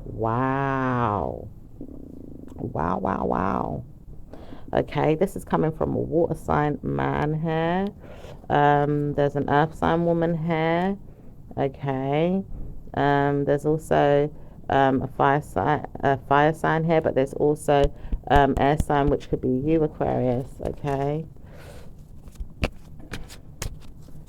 Wow. Wow, wow, wow. Okay, this is coming from a water sign man here. There's an earth sign woman here. Okay. There's also a fire sign here, but there's also air sign, which could be you, Aquarius. Okay.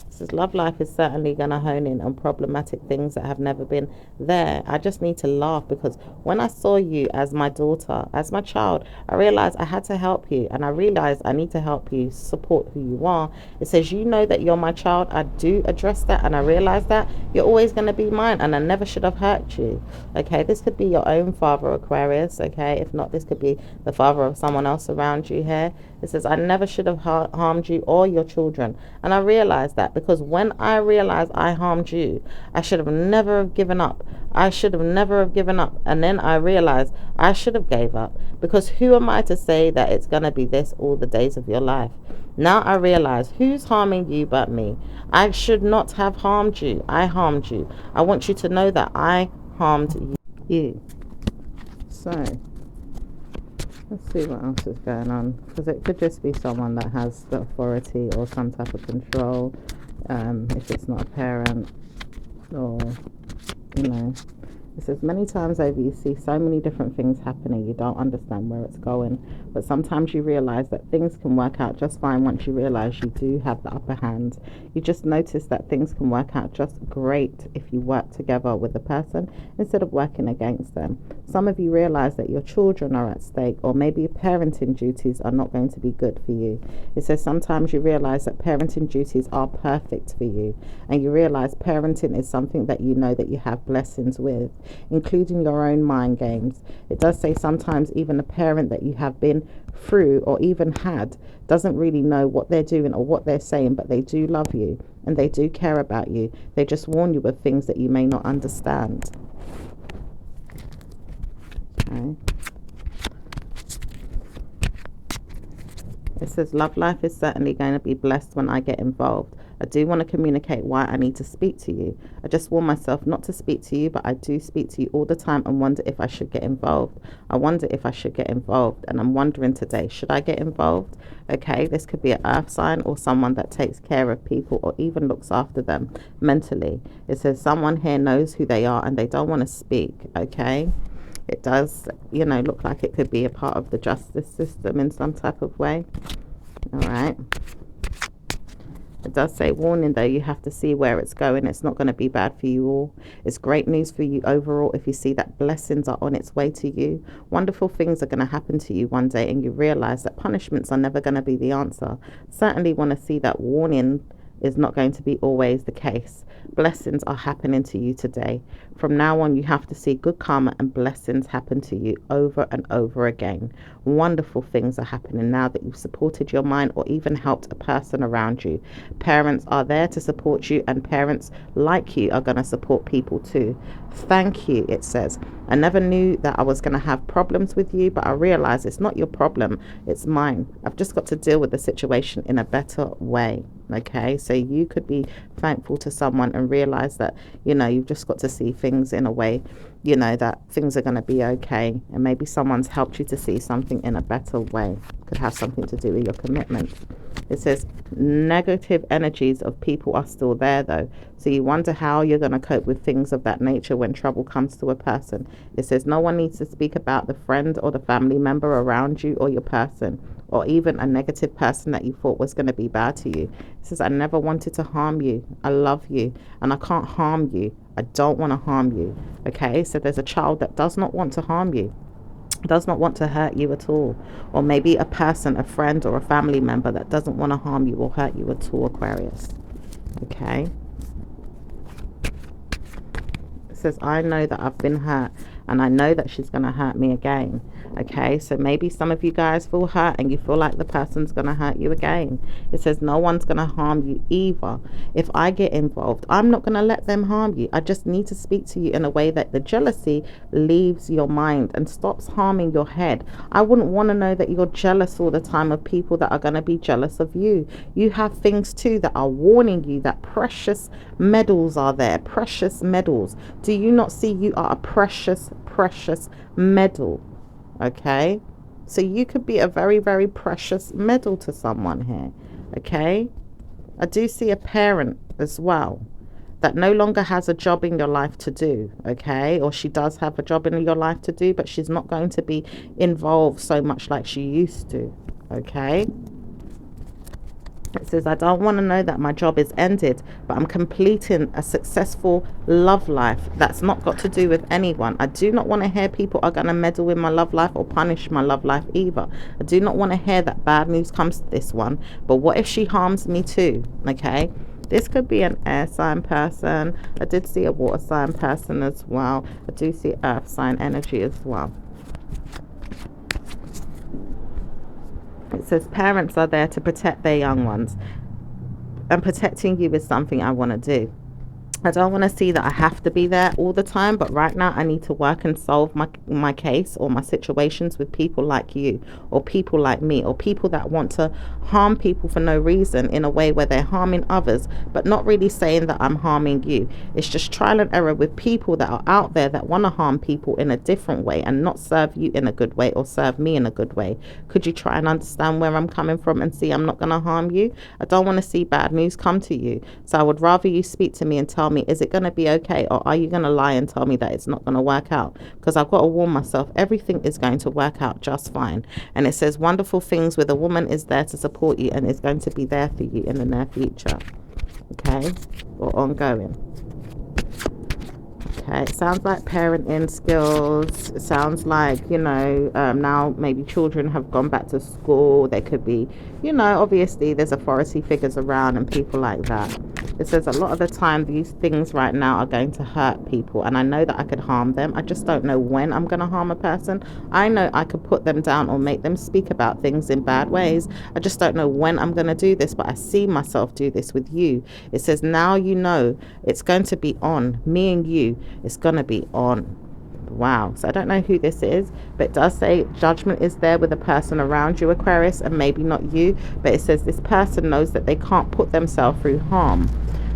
Says love life is certainly going to hone in on problematic things that have never been there. I just need to laugh because when I saw you as my daughter, as my child, I realized I had to help you, and I realized I need to help you support who you are. It says you know that you're my child. I do address that, and I realize that you're always going to be mine, and I never should have hurt you. Okay, this could be your own father, Aquarius. Okay, if not, this could be the father of someone else around you here. It says I never should have harmed you or your children, and I realized that because when I realized I harmed you, I should have never have given up. I should have never have given up. And then I realized I should have gave up, because who am I to say that it's going to be this all the days of your life? Now I realize who's harming you but me. I should not have harmed you. I harmed you. I want you to know that I harmed you. So Let's see what else is going on, because it could just be someone that has the authority or some type of control, if it's not a parent, or, you know. It says many times over you see so many different things happening, you don't understand where it's going, but sometimes you realize that things can work out just fine once you realize you do have the upper hand. You just notice that things can work out just great if you work together with the person instead of working against them. Some of you realize that your children are at stake, or maybe parenting duties are not going to be good for you. It says sometimes you realize that parenting duties are perfect for you, and you realize parenting is something that you know that you have blessings with, including your own mind games. It does say sometimes even a parent that you have been through or even had doesn't really know what they're doing or what they're saying, but they do love you and they do care about you. They just warn you of things that you may not understand. Okay. It says love life is certainly going to be blessed when I get involved. I do want to communicate why I need to speak to you. I just warn myself not to speak to you, but I do speak to you all the time and wonder if I should get involved. I wonder if I should get involved, and I'm wondering today, should I get involved? Okay, this could be an earth sign or someone that takes care of people or even looks after them mentally. It says someone here knows who they are and they don't want to speak, okay? It does, look like it could be a part of the justice system in some type of way. All right. It does say warning though, you have to see where it's going. It's not going to be bad for you all. It's great news for you overall if you see that blessings are on its way to you. Wonderful things are going to happen to you one day and you realize that punishments are never going to be the answer. Certainly want to see that warning is not going to be always the case. Blessings are happening to you today. From now on, you have to see good karma and blessings happen to you over and over again. Wonderful things are happening now that you've supported your mind or even helped a person around you. Parents are there to support you, and parents like you are going to support people too. Thank you, it says. I never knew that I was going to have problems with you, but I realize it's not your problem, it's mine. I've just got to deal with the situation in a better way. Okay, so you could be thankful to someone and realize that, you've just got to see things in a way, that things are going to be okay. And maybe someone's helped you to see something in a better way. Could have something to do with your commitment. It says negative energies of people are still there though. So you wonder how you're going to cope with things of that nature when trouble comes to a person. It says no one needs to speak about the friend or the family member around you or your person, or even a negative person that you thought was going to be bad to you. It says, I never wanted to harm you. I love you and I can't harm you. I don't want to harm you. Okay, so there's a child that does not want to harm you, does not want to hurt you at all. Or maybe a person, a friend or a family member that doesn't want to harm you or hurt you at all, Aquarius. Okay. It says, I know that I've been hurt and I know that she's going to hurt me again. Okay, so maybe some of you guys feel hurt and you feel like the person's going to hurt you again. It says no one's going to harm you either. If I get involved, I'm not going to let them harm you. I just need to speak to you in a way that the jealousy leaves your mind and stops harming your head. I wouldn't want to know that you're jealous all the time of people that are going to be jealous of you. You have things too that are warning you that precious medals are there. Precious medals. Do you not see you are a precious medal? Okay, so you could be a very, very precious medal to someone here. Okay, I do see a parent as well that no longer has a job in your life to do. Okay, or she does have a job in your life to do, but she's not going to be involved so much like she used to. Okay. It says, I don't want to know that my job is ended, but I'm completing a successful love life that's not got to do with anyone. I do not want to hear people are going to meddle with my love life or punish my love life either. I do not want to hear that bad news comes to this one. But what if she harms me too? Okay. This could be an air sign person. I did see a water sign person as well. I do see earth sign energy as well. It says parents are there to protect their young ones, and protecting you is something I want to do. I don't want to see that I have to be there all the time, but right now I need to work and solve my case or my situations with people like you, or people like me, or people that want to harm people for no reason, in a way where they're harming others but not really saying that I'm harming you. It's just trial and error with people that are out there that want to harm people in a different way and not serve you in a good way or serve me in a good way. Could you try and understand where I'm coming from and see I'm not going to harm you? I don't want to see bad news come to you, so I would rather you speak to me and tell me, is it going to be okay, or are you going to lie and tell me that it's not going to work out? Because I've got to warn myself, everything is going to work out just fine. And it says wonderful things with a woman is there to support you and is going to be there for you in the near future. Okay, or ongoing. Okay, it sounds like parenting skills. It sounds like, now maybe children have gone back to school. There could be, obviously there's authority figures around and people like that. It says a lot of the time these things right now are going to hurt people, and I know that I could harm them. I just don't know when I'm going to harm a person. I know I could put them down or make them speak about things in bad ways. I just don't know when I'm going to do this, but I see myself do this with you. It says now you know it's going to be on. Me and you, it's going to be on. Wow. So I don't know who this is, but it does say judgment is there with a person around you, Aquarius, and maybe not you, but it says this person knows that they can't put themselves through harm.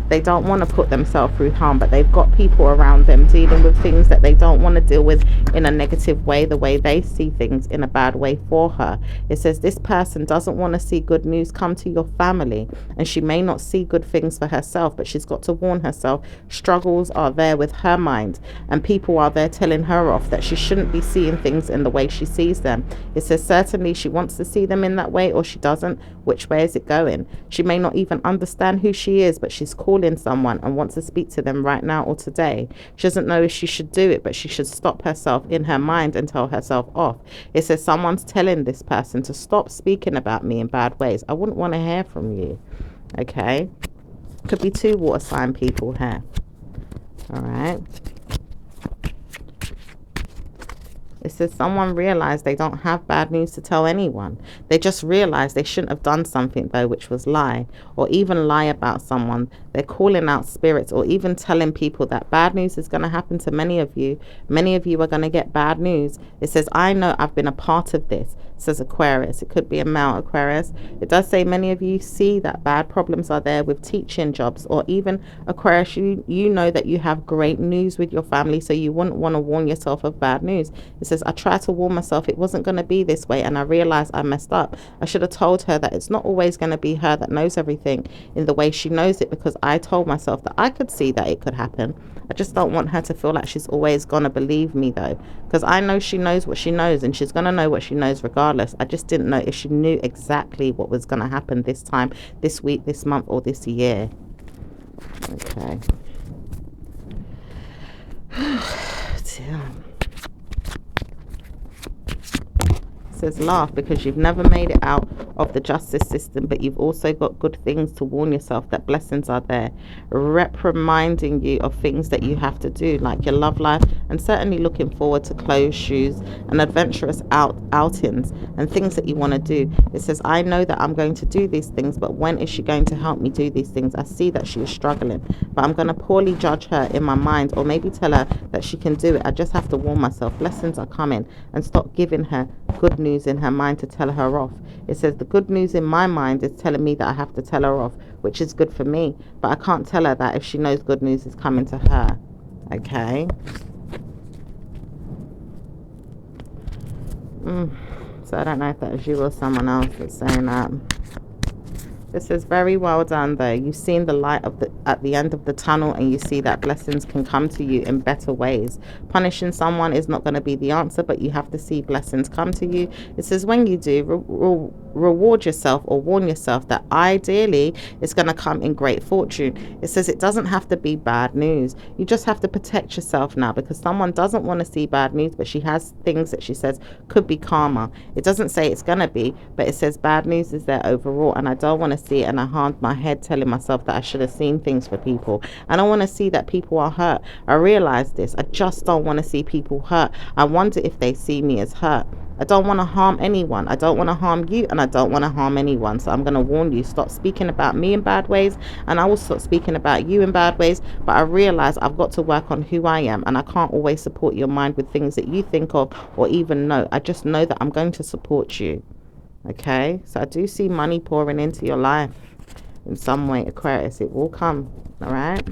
They don't want to put themselves through harm, but they've got people around them dealing with things that they don't want to deal with in a negative way, the way they see things in a bad way for her. It says this person doesn't want to see good news come to your family, and she may not see good things for herself, but she's got to warn herself. Struggles are there with her mind, and people are there telling her off that she shouldn't be seeing things in the way she sees them. It says certainly she wants to see them in that way, or she doesn't. Which way is it going? She may not even understand who she is, but she's calling someone and wants to speak to them right now or today. She doesn't know if she should do it, but she should stop herself in her mind and tell herself off. It says someone's telling this person to stop speaking about me in bad ways. I wouldn't want to hear from you. Okay, could be 2 water sign people here. All right. It says someone realized they don't have bad news to tell anyone. They just realized they shouldn't have done something, though, which was lie, or even lie about someone. They're calling out spirits, or even telling people that bad news is going to happen to many of you. Many of you are going to get bad news. It says, I know I've been a part of this. It says Aquarius. It could be a male Aquarius. It does say many of you see that bad problems are there with teaching jobs, or even Aquarius, you know that you have great news with your family, so you wouldn't want to warn yourself of bad news. It says, I tried to warn myself it wasn't going to be this way, and I realized I messed up. I should have told her that it's not always going to be her that knows everything in the way she knows it, because I told myself that I could see that it could happen. I just don't want her to feel like she's always going to believe me, though, because I know she knows what she knows, and she's going to know what she knows regardless. I just didn't know if she knew exactly what was going to happen this time, this week, this month, or this year. Okay. Damn. Says laugh, because you've never made it out of the justice system, but you've also got good things to warn yourself that blessings are there, reprimanding you of things that you have to do, like your love life, and certainly looking forward to clothes, shoes, and adventurous outings and things that you want to do. It says, I know that I'm going to do these things, but when is she going to help me do these things? I see that she is struggling, but I'm going to poorly judge her in my mind, or maybe tell her that she can do it. I just have to warn myself blessings are coming, and stop giving her good news in her mind to tell her off. It says the good news in my mind is telling me that I have to tell her off, which is good for me, but I can't tell her that if she knows good news is coming to her. Okay. So I don't know if that was you or someone else that's saying that. This is very well done, though. You've seen the light at the end of the tunnel, and you see that blessings can come to you in better ways. Punishing someone is not going to be the answer, but you have to see blessings come to you. It says when you do, reward yourself or warn yourself that ideally it's going to come in great fortune. It says it doesn't have to be bad news. You just have to protect yourself now, because someone doesn't want to see bad news, but she has things that she says could be karma. It doesn't say it's going to be, but it says bad news is there overall, and I don't want to see it, and I harmed my head telling myself that I should have seen things for people. I don't want to see that people are hurt. I realize this. I just don't want to see people hurt. I wonder if they see me as hurt. I don't want to harm anyone. I don't want to harm you, and I don't want to harm anyone. So I'm going to warn you, stop speaking about me in bad ways, and I will stop speaking about you in bad ways. But I realize I've got to work on who I am, and I can't always support your mind with things that you think of or even know. I just know that I'm going to support you. Okay, so I do see money pouring into your life in some way, Aquarius. It will come. All right,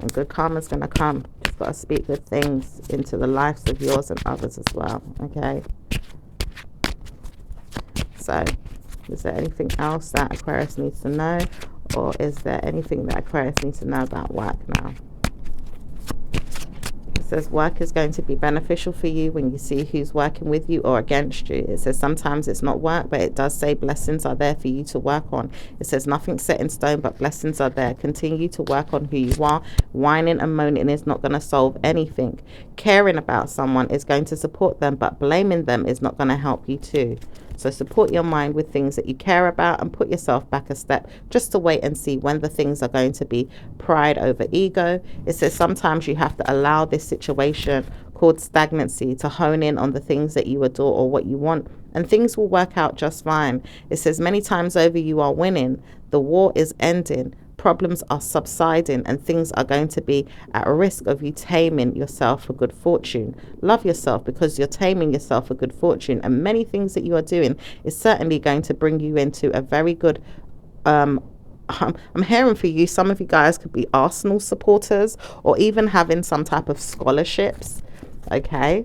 and good karma's going to come. Just got to speak good things into the lives of yours and others as well. Okay, so is there anything else that Aquarius needs to know, or is there anything that Aquarius needs to know about work now? It says work is going to be beneficial for you when you see who's working with you or against you. It says sometimes it's not work, but it does say blessings are there for you to work on. It says nothing's set in stone, but blessings are there. Continue to work on who you are. Whining and moaning is not going to solve anything. Caring about someone is going to support them, but blaming them is not going to help you too. So support your mind with things that you care about and put yourself back a step just to wait and see when the things are going to be pride over ego. It says sometimes you have to allow this situation called stagnancy to hone in on the things that you adore or what you want, and things will work out just fine. It says many times over you are winning. The war is ending. Problems are subsiding, and things are going to be at risk of you taming yourself for good fortune. Love yourself, because you're taming yourself for good fortune, and many things that you are doing is certainly going to bring you into a very good I'm hearing for you, some of you guys could be Arsenal supporters or even having some type of scholarships. Okay,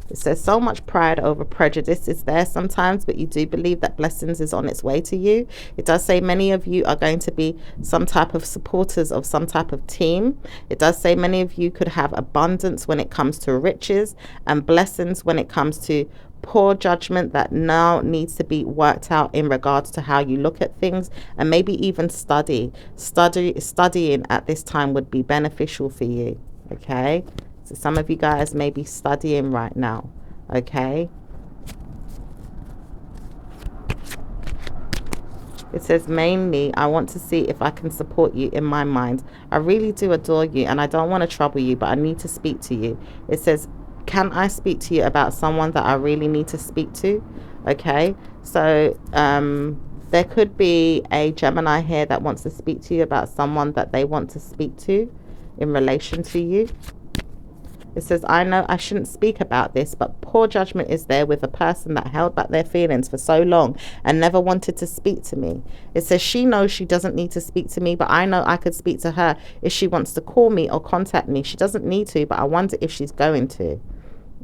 it says so much pride over prejudice is there sometimes, but you do believe that blessings is on its way to you. It does say many of you are going to be some type of supporters of some type of team. It does say many of you could have abundance when it comes to riches, and blessings when it comes to poor judgment that now needs to be worked out in regards to how you look at things, and maybe even studying at this time would be beneficial for you. Okay, so some of you guys may be studying right now. Okay, it says mainly I want to see if I can support you in my mind. I really do adore you, and I don't want to trouble you, but I need to speak to you. It says, can I speak to you about someone that I really need to speak to? Okay, so there could be a Gemini here that wants to speak to you about someone that they want to speak to in relation to you. It says, I know I shouldn't speak about this, but poor judgment is there with a person that held back their feelings for so long and never wanted to speak to me. It says she knows she doesn't need to speak to me, but I know I could speak to her if she wants to call me or contact me. She doesn't need to, but I wonder if she's going to.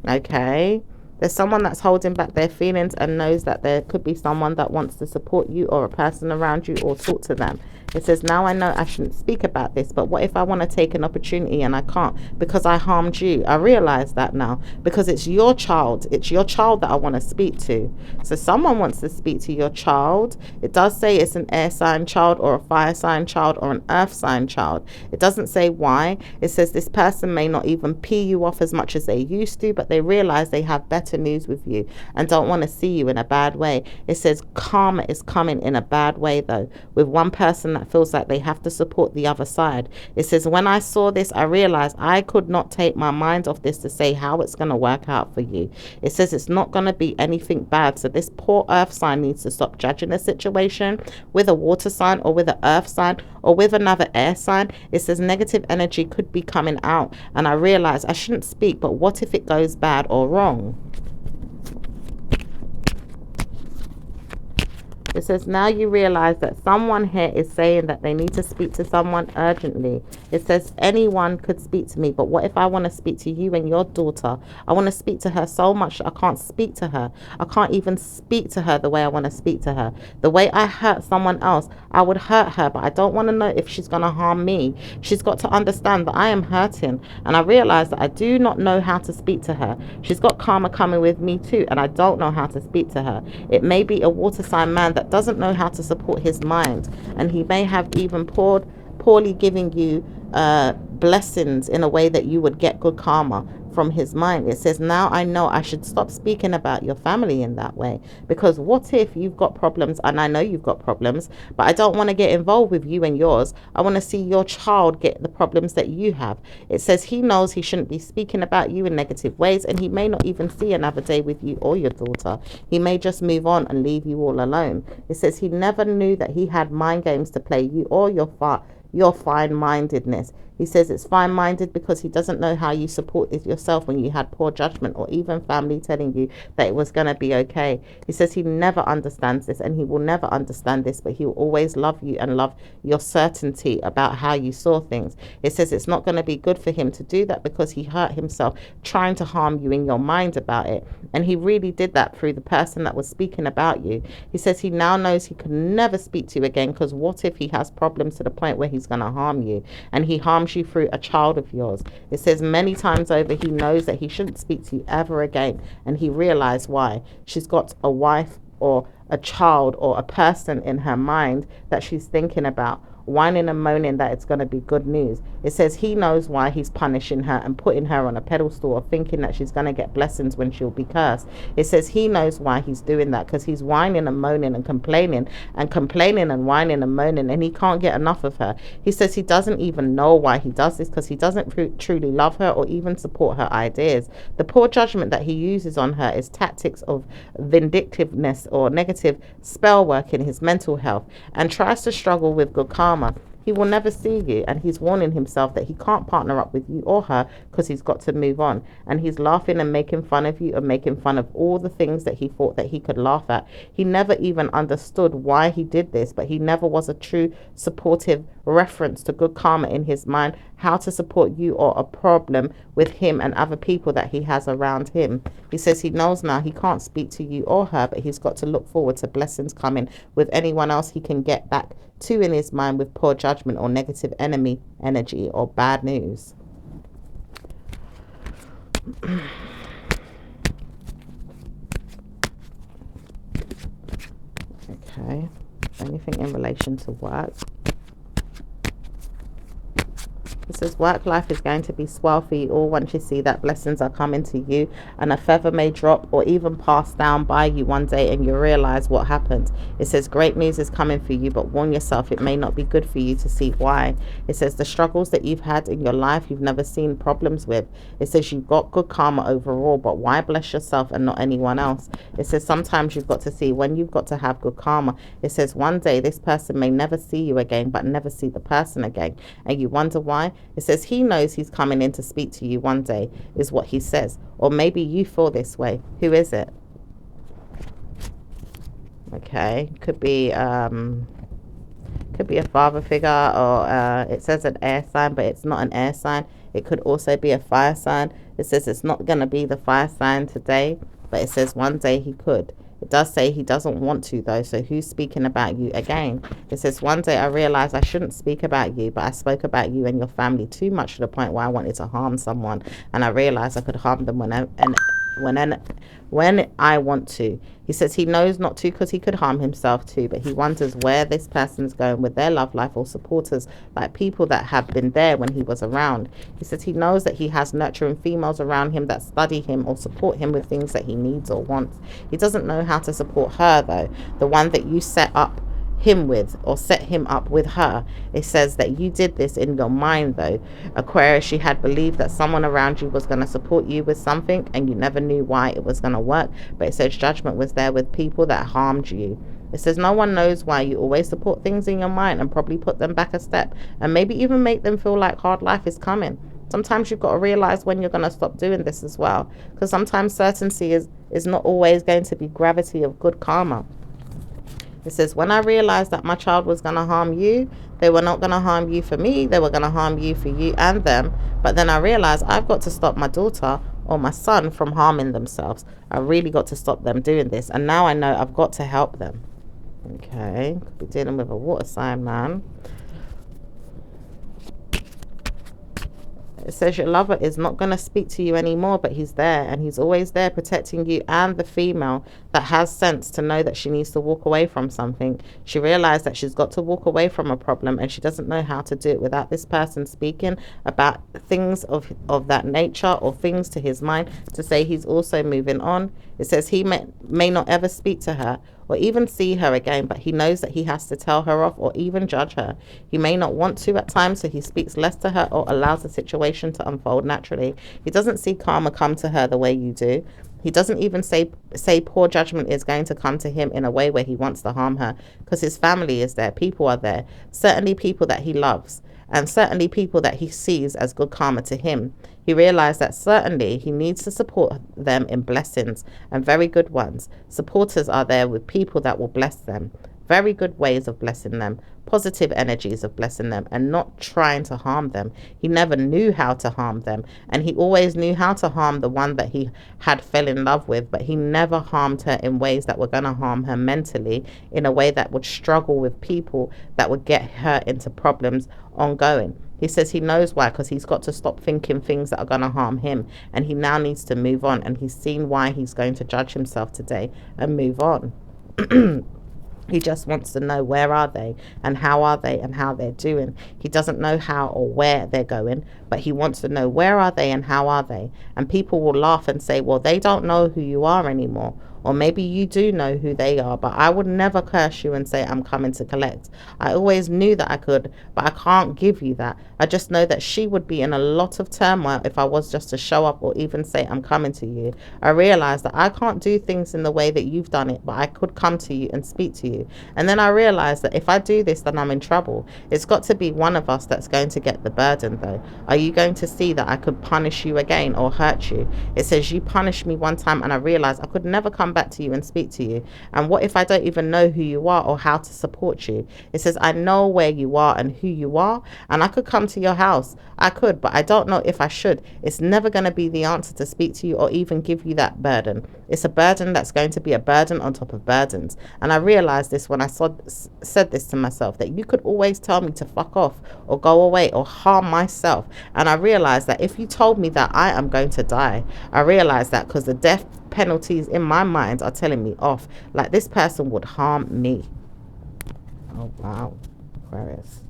Okay, there's someone that's holding back their feelings and knows that there could be someone that wants to support you or a person around you or talk to them. It says, now I know I shouldn't speak about this, but what if I want to take an opportunity and I can't because I harmed you? I realize that now, because it's your child. It's your child that I want to speak to. So someone wants to speak to your child. It does say it's an air sign child or a fire sign child or an earth sign child. It doesn't say why. It says this person may not even pee you off as much as they used to, but they realize they have better news with you and don't want to see you in a bad way. It says karma is coming in a bad way though, with one person that feels like they have to support the other side. It says, when I saw this, I realized I could not take my mind off this to say how it's going to work out for you. It says it's not going to be anything bad. So this poor earth sign needs to stop judging the situation with a water sign or with an earth sign or with another air sign. It says negative energy could be coming out, and I realize I shouldn't speak, but what if it goes bad or wrong? It says, now you realize that someone here is saying that they need to speak to someone urgently. It says, anyone could speak to me, but what if I want to speak to you and your daughter? I want to speak to her so much that I can't speak to her. I can't even speak to her the way I want to speak to her. The way I hurt someone else, I would hurt her, but I don't want to know if she's going to harm me. She's got to understand that I am hurting, and I realize that I do not know how to speak to her. She's got karma coming with me too, and I don't know how to speak to her. It may be a water sign man that doesn't know how to support his mind, and he may have even poorly giving you blessings in a way that you would get good karma from his mind. It says, now I know I should stop speaking about your family in that way, because what if you've got problems, and I know you've got problems, but I don't want to get involved with you and yours. I want to see your child get the problems that you have. It says he knows he shouldn't be speaking about you in negative ways, and he may not even see another day with you or your daughter. He may just move on and leave you all alone. It says he never knew that he had mind games to play you or your fine-mindedness. He says it's fine-minded because he doesn't know how you supported yourself when you had poor judgment, or even family telling you that it was going to be okay. He says he never understands this, and he will never understand this, but he will always love you and love your certainty about how you saw things. It says it's not going to be good for him to do that because he hurt himself trying to harm you in your mind about it. And he really did that through the person that was speaking about you. He says he now knows he could never speak to you again, because what if he has problems to the point where he's going to harm you, and he harms you through a child of yours. It says many times over he knows that he shouldn't speak to you ever again, and he realized why. She's got a wife or a child or a person in her mind that she's thinking about, whining and moaning that it's going to be good news. It says he knows why he's punishing her and putting her on a pedestal, or thinking that she's going to get blessings when she'll be cursed. It says he knows why he's doing that, because he's whining and moaning and complaining and whining and moaning, and he can't get enough of her. He says he doesn't even know why he does this, because he doesn't truly love her or even support her ideas. The poor judgment that he uses on her is tactics of vindictiveness or negative spell work in his mental health, and tries to struggle with good karma. He will never see you, and he's warning himself that he can't partner up with you or her because he's got to move on. And he's laughing and making fun of you and making fun of all the things that he thought that he could laugh at. He never even understood why he did this, but he never was a true supportive reference to good karma in his mind, how to support you or a problem with him and other people that he has around him. He says he knows now he can't speak to you or her, but he's got to look forward to blessings coming with anyone else he can get back to in his mind with poor judgment or negative enemy energy or bad news. Okay, anything in relation to work? It says work life is going to be swell for you all once you see that blessings are coming to you, and a feather may drop or even pass down by you one day and you realize what happened. It says great news is coming for you, but warn yourself it may not be good for you to see why. It says the struggles that you've had in your life you've never seen problems with. It says you've got good karma overall, but why bless yourself and not anyone else? It says sometimes you've got to see when you've got to have good karma. It says one day this person may never see you again, but never see the person again, and you wonder why. It says he knows he's coming in to speak to you one day, is what he says. Or maybe you feel this way. Who is it? Okay, could be a father figure, or it says an air sign, but it's not an air sign. It could also be a fire sign. It says it's not going to be the fire sign today, but it says one day he could. It does say he doesn't want to, though, so who's speaking about you again? It says one day I realized I shouldn't speak about you, but I spoke about you and your family too much to the point where I wanted to harm someone, and I realized I could harm them when I want to. He says he knows not to because he could harm himself too, but he wonders where this person's going with their love life or supporters, like people that have been there when he was around. He says he knows that he has nurturing females around him that study him or support him with things that he needs or wants. He doesn't know how to support her, though, the one that you set up him with, or set him up with her. It says that you did this in your mind, though, Aquarius. You had believed that someone around you was going to support you with something, and you never knew why it was going to work. But it says judgment was there with people that harmed you. It says no one knows why you always support things in your mind and probably put them back a step, and maybe even make them feel like hard life is coming. Sometimes you've got to realize when you're going to stop doing this as well, because sometimes certainty is not always going to be gravity of good karma. It says, when I realized that my child was going to harm you, they were not going to harm you for me. They were going to harm you for you and them. But then I realized I've got to stop my daughter or my son from harming themselves. I really got to stop them doing this. And now I know I've got to help them. Okay. Could be dealing with a water sign, man. It says your lover is not going to speak to you anymore, but he's there, and he's always there protecting you and the female that has sense to know that she needs to walk away from something. She realized that she's got to walk away from a problem, and she doesn't know how to do it without this person speaking about things of that nature or things to his mind to say he's also moving on. It says he may not ever speak to her or even see her again, but he knows that he has to tell her off or even judge her. He may not want to at times, so he speaks less to her or allows the situation to unfold naturally. He doesn't see karma come to her the way you do. He doesn't even say poor judgment is going to come to him in a way where he wants to harm her, because his family is there, people are there, certainly people that he loves, and certainly people that he sees as good karma to him. He realized that certainly he needs to support them in blessings, and very good ones. Supporters are there with people that will bless them. Very good ways of blessing them, positive energies of blessing them, and not trying to harm them. He never knew how to harm them, and he always knew how to harm the one that he had fell in love with, but he never harmed her in ways that were going to harm her mentally, in a way that would struggle with people that would get her into problems ongoing. He says he knows why, because he's got to stop thinking things that are going to harm him, and he now needs to move on, and he's seen why he's going to judge himself today and move on. He just wants to know where are they and how they're doing. He doesn't know how or where they're going, but he wants to know where are they and how are they. And people will laugh and say, well, they don't know who you are anymore. Or maybe you do know who they are, but I would never curse you and say I'm coming to collect. I always knew that I could, but I can't give you that. I just know that she would be in a lot of turmoil if I was just to show up or even say I'm coming to you. I realized that I can't do things in the way that you've done it, but I could come to you and speak to you. And then I realized that if I do this, then I'm in trouble. It's got to be one of us that's going to get the burden, though. Are you going to see that I could punish you again or hurt you? It says you punished me one time, and I realized I could never come back to you and speak to you. And what if I don't even know who you are or how to support you? It says I know where you are and who you are, and I could come to your house. I could, but I don't know if I should. It's never going to be the answer to speak to you or even give you that burden. It's a burden that's going to be a burden on top of burdens. And I realized this when I said this to myself, that you could always tell me to fuck off or go away or harm myself. And I realized that if you told me that I am going to die, I realized that because the death penalties in my mind are telling me off, like this person would harm me. Oh wow, Aquarius.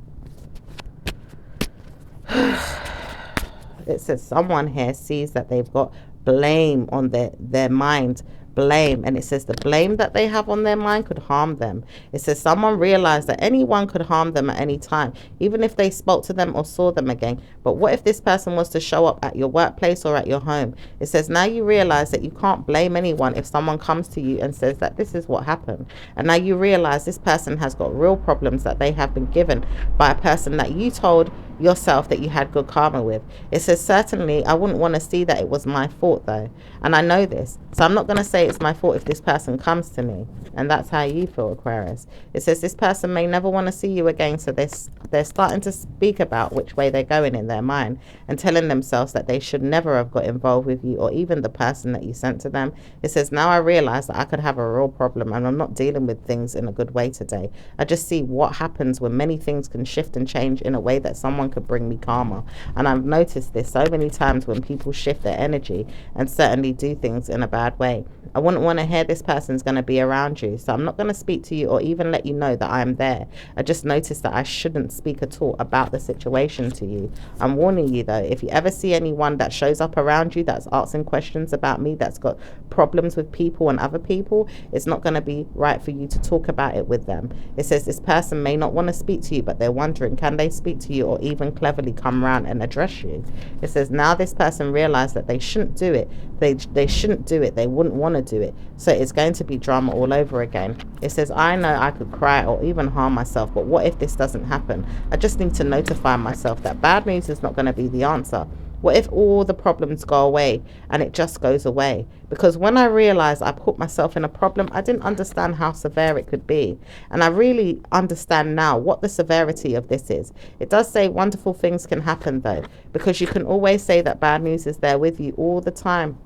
It says someone here sees that they've got blame on their mind. Blame. And it says the blame that they have on their mind could harm them. It says someone realized that anyone could harm them at any time, even if they spoke to them or saw them again. But what if this person was to show up at your workplace or at your home? It says now you realize that you can't blame anyone if someone comes to you and says that this is what happened. And now you realize this person has got real problems that they have been given by a person that you told yourself that you had good karma with. It says certainly I wouldn't want to see that it was my fault, though, and I know this, so I'm not going to say it's my fault if this person comes to me. And that's how you feel, Aquarius. It says this person may never want to see you again, so they're starting to speak about which way they're going in their mind and telling themselves that they should never have got involved with you or even the person that you sent to them. It says now I realize that I could have a real problem and I'm not dealing with things in a good way today. I just see what happens when many things can shift and change in a way that someone could bring me karma. And I've noticed this so many times when people shift their energy and certainly do things in a bad way. I wouldn't want to hear this person's going to be around you, so I'm not going to speak to you or even let you know that I'm there. I just noticed that I shouldn't speak at all about the situation to you. I'm warning you though, if you ever see anyone that shows up around you that's asking questions about me, that's got problems with people and other people, it's not going to be right for you to talk about it with them. It says this person may not want to speak to you, but they're wondering, can they speak to you or even cleverly come around and address you? It says now this person realized that they shouldn't do it. They shouldn't do it. They wouldn't want to do it. So it's going to be drama all over again. It says I know I could cry or even harm myself, but what if this doesn't happen? I just need to notify myself that bad news is not going to be the answer. What if all the problems go away and it just goes away? Because when I realized I put myself in a problem, I didn't understand how severe it could be. And I really understand now what the severity of this is. It does say wonderful things can happen though, because you can always say that bad news is there with you all the time.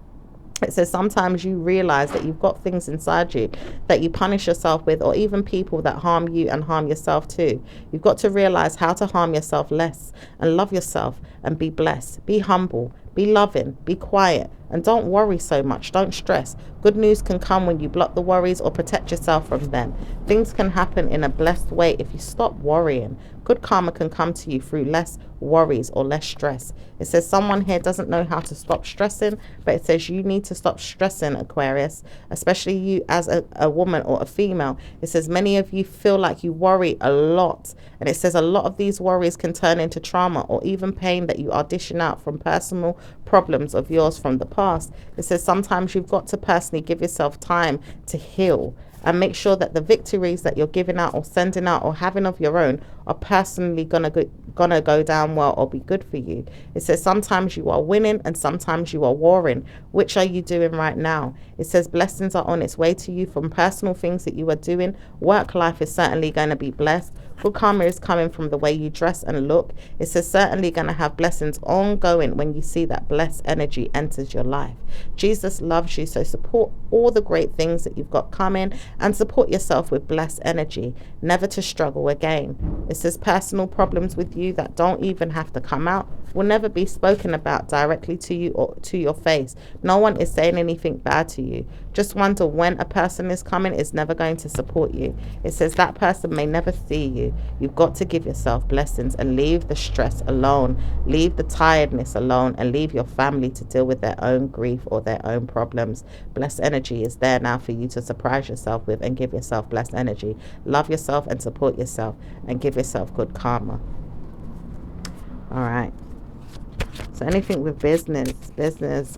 It says sometimes you realize that you've got things inside you that you punish yourself with, or even people that harm you and harm yourself too. You've got to realize how to harm yourself less and love yourself and be blessed. Be humble, be loving, be quiet, and don't worry so much. Don't stress. Good news can come when you block the worries or protect yourself from them. Things can happen in a blessed way if you stop worrying. Good karma can come to you through less worries or less stress. It says someone here doesn't know how to stop stressing, but it says you need to stop stressing, Aquarius, especially you as a woman or a female. It says many of you feel like you worry a lot, and it says a lot of these worries can turn into trauma or even pain that you are dishing out from personal problems of yours from the past. It says sometimes you've got to personally give yourself time to heal and make sure that the victories that you're giving out or sending out or having of your own are personally gonna go down well or be good for you. It says sometimes you are winning and sometimes you are warring. Which are you doing right now? It says blessings are on its way to you from personal things that you are doing. Work life is certainly going to be blessed. Good karma is coming from the way you dress and look. It says certainly going to have blessings ongoing when you see that blessed energy enters your life. Jesus loves you, so support all the great things that you've got coming and support yourself with blessed energy, never to struggle again. It says personal problems with you that don't even have to come out will never be spoken about directly to you or to your face. No one is saying anything bad to you. Just wonder when a person is coming is never going to support you. It says that person may never see you. You've got to give yourself blessings and leave the stress alone, leave the tiredness alone, and leave your family to deal with their own grief or their own problems. Blessed energy is there now for you to surprise yourself with and give yourself blessed energy. Love yourself and support yourself and give yourself good karma. All right. So anything with business,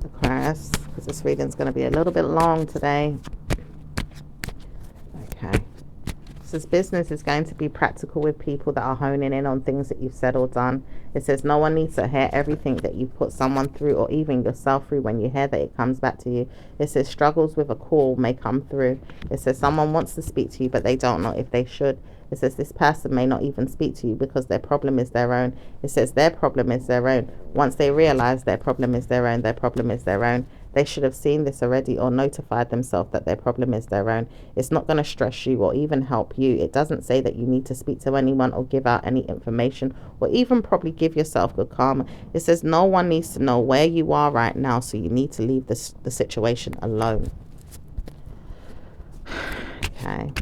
Aquarius, because this reading's going to be a little bit long today. Okay. This business is going to be practical with people that are honing in on things that you've said or done. It says no one needs to hear everything that you've put someone through or even yourself through when you hear that it comes back to you. It says struggles with a call may come through. It says someone wants to speak to you but they don't know if they should. It says this person may not even speak to you because their problem is their own. It says their problem is their own. Once they realize their problem is their own, their problem is their own, they should have seen this already or notified themselves that their problem is their own. It's not going to stress you or even help you. It doesn't say that you need to speak to anyone or give out any information or even probably give yourself good karma. It says no one needs to know where you are right now, so you need to leave the situation alone. Okay.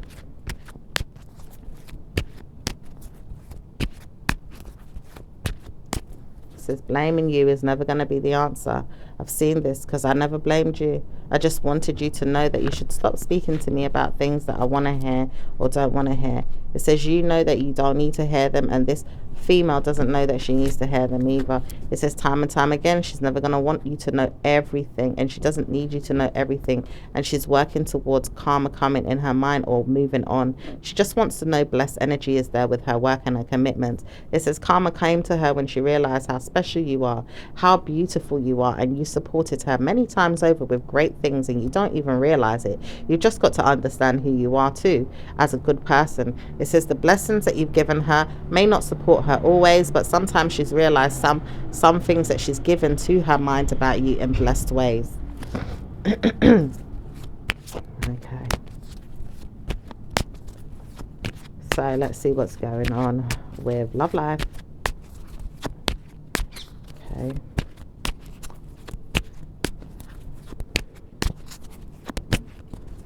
Says blaming you is never going to be the answer. I've seen this because I never blamed you. I just wanted you to know that you should stop speaking to me about things that I want to hear or don't want to hear. It says you know that you don't need to hear them, and this female doesn't know that she needs to hear them either. It says time and time again she's never going to want you to know everything, and she doesn't need you to know everything, and she's working towards karma coming in her mind or moving on. She just wants to know blessed energy is there with her work and her commitment. It says karma came to her when she realized how special you are, how beautiful you are, and you supported her many times over with great things and you don't even realize it. You've just got to understand who you are too as a good person. It says the blessings that you've given her may not support her always, but sometimes she's realized some things that she's given to her mind about you in blessed ways. Okay. So let's see what's going on with love life. Okay.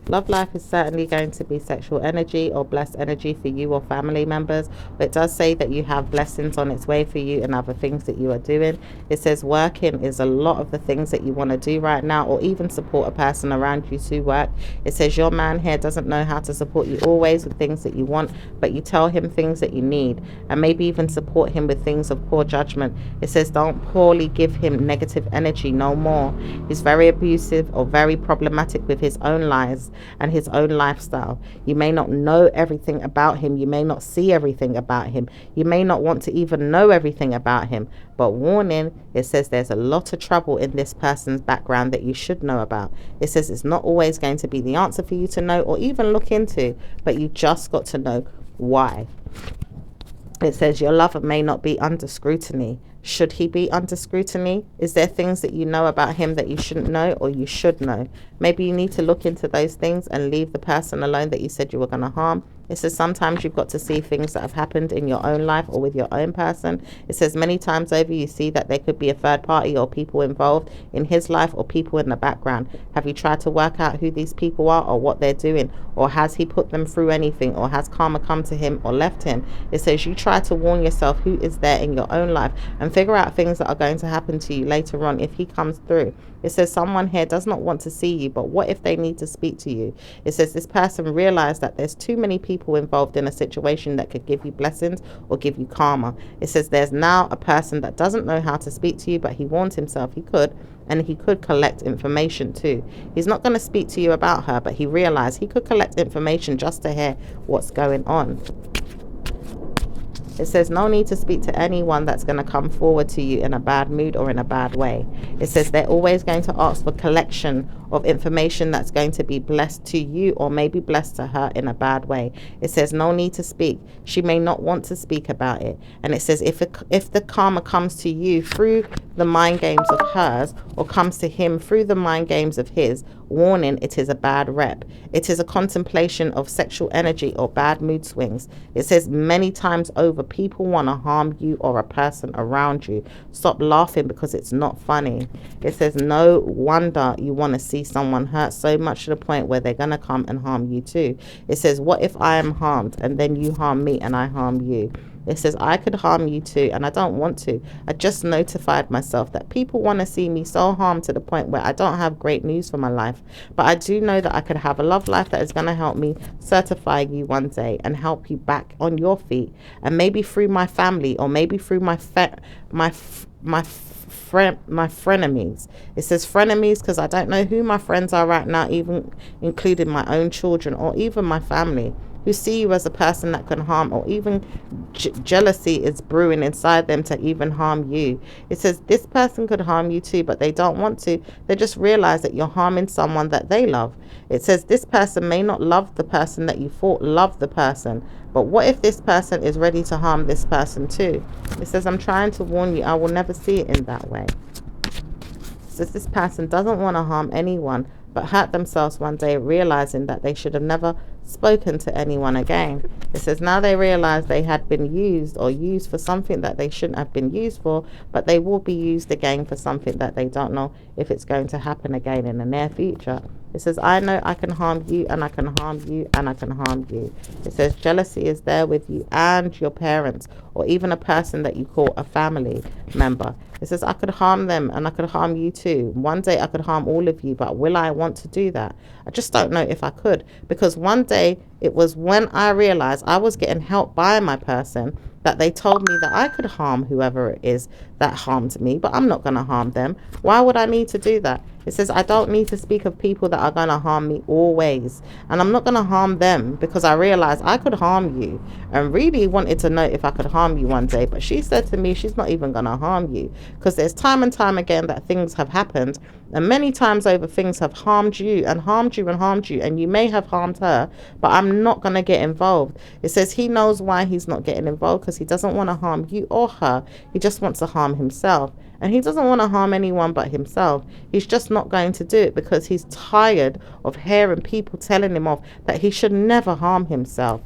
Love life is certainly going to be sexual energy or blessed energy for you or family members. But it does say that you have blessings on its way for you and other things that you are doing. It says working is a lot of the things that you want to do right now, or even support a person around you to work. It says your man here doesn't know how to support you always with things that you want, but you tell him things that you need and maybe even support him with things of poor judgment. It says don't poorly give him negative energy no more. He's very abusive or very problematic with his own lies and his own lifestyle. You may not know everything about him. You may not see everything about him. You may not want to even know everything about him. But warning, it says there's a lot of trouble in this person's background that you should know about. It says it's not always going to be the answer for you to know or even look into, but you just got to know why. It says your lover may not be under scrutiny. Should he be under scrutiny? Is there things that you know about him that you shouldn't know or you should know? Maybe you need to look into those things and leave the person alone that you said you were going to harm. It says sometimes you've got to see things that have happened in your own life or with your own person. It says many times over you see that there could be a third party or people involved in his life or people in the background. Have you tried to work out who these people are or what they're doing? Or has he put them through anything? Or has karma come to him or left him? It says you try to warn yourself who is there in your own life and figure out things that are going to happen to you later on if he comes through. It says someone here does not want to see you, but what if they need to speak to you? It says this person realized that there's too many people involved in a situation that could give you blessings or give you karma. It says there's now a person that doesn't know how to speak to you, but he warned himself he could, and he could collect information too. He's not going to speak to you about her, but he realized he could collect information just to hear what's going on. It says no need to speak to anyone that's going to come forward to you in a bad mood or in a bad way. It says they're always going to ask for collection of information that's going to be blessed to you or maybe blessed to her in a bad way. It says no need to speak. She may not want to speak about it. And it says if the karma comes to you through the mind games of hers or comes to him through the mind games of his, warning, it is a bad rep. It is a contemplation of sexual energy or bad mood swings. It says many times over people want to harm you or a person around you. Stop laughing because it's not funny. It says no wonder you want to see someone hurt so much to the point where they're going to come and harm you too. It says what if I am harmed and then you harm me and I harm you? It says I could harm you too and I don't want to. I just notified myself that people want to see me so harmed to the point where I don't have great news for my life. But I do know that I could have a love life that is going to help me certify you one day and help you back on your feet. And maybe through my family or maybe through my frenemies. It says frenemies because I don't know who my friends are right now, even including my own children or even my family, who see you as a person that can harm, or even jealousy is brewing inside them to even harm you. It says this person could harm you too, but they don't want to. They just realize that you're harming someone that they love. It says this person may not love the person that you thought loved the person, but what if this person is ready to harm this person too? It says I'm trying to warn you, I will never see it in that way. It says this person doesn't want to harm anyone, but hurt themselves one day realizing that they should have never spoken to anyone again. It says now they realize they had been used or used for something that they shouldn't have been used for, but they will be used again for something that they don't know if it's going to happen again in the near future. It says I know I can harm you and I can harm you and I can harm you. It says jealousy is there with you and your parents or even a person that you call a family member. It says I could harm them and I could harm you too. One day I could harm all of you, but will I want to do that? I just don't know if I could, because one day it was when I realized I was getting help by my person that they told me that I could harm whoever it is that harmed me, but I'm not going to harm them. Why would I need to do that? It says I don't need to speak of people that are going to harm me always, and I'm not going to harm them because I realized I could harm you and really wanted to know if I could harm you one day. But she said to me she's not even going to harm you, because there's time and time again that things have happened, and many times over things have harmed you and harmed you and harmed you, and you may have harmed her, but I'm not going to get involved. It says he knows why he's not getting involved, because he doesn't want to harm you or her. He just wants to harm himself, and he doesn't want to harm anyone but himself. He's just not going to do it because he's tired of hearing people telling him off that he should never harm himself.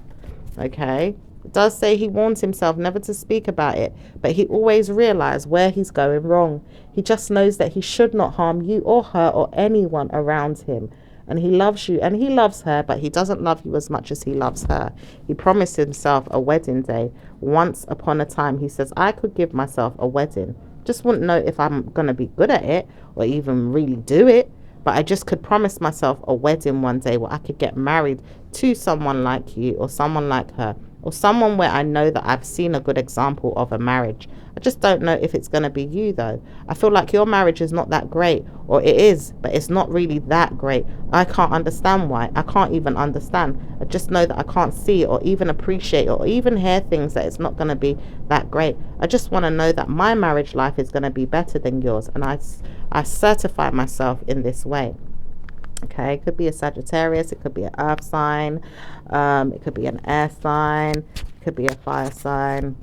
Okay, it does say he warns himself never to speak about it, but he always realizes where he's going wrong. He just knows that he should not harm you or her or anyone around him. And he loves you and he loves her, but he doesn't love you as much as he loves her. He promised himself a wedding day. Once upon a time, he says, I could give myself a wedding. Just wouldn't know if I'm going to be good at it or even really do it. But I just could promise myself a wedding one day where I could get married to someone like you or someone like her, or someone where I know that I've seen a good example of a marriage. I just don't know if it's going to be you though. I feel like your marriage is not that great, or it is, but it's not really that great. I can't understand why. I can't even understand. I just know that I can't see or even appreciate or even hear things that it's not going to be that great. I just want to know that my marriage life is going to be better than yours, and I certify myself in this way. Okay, it could be a Sagittarius, it could be an earth sign, it could be an air sign, it could be a fire sign.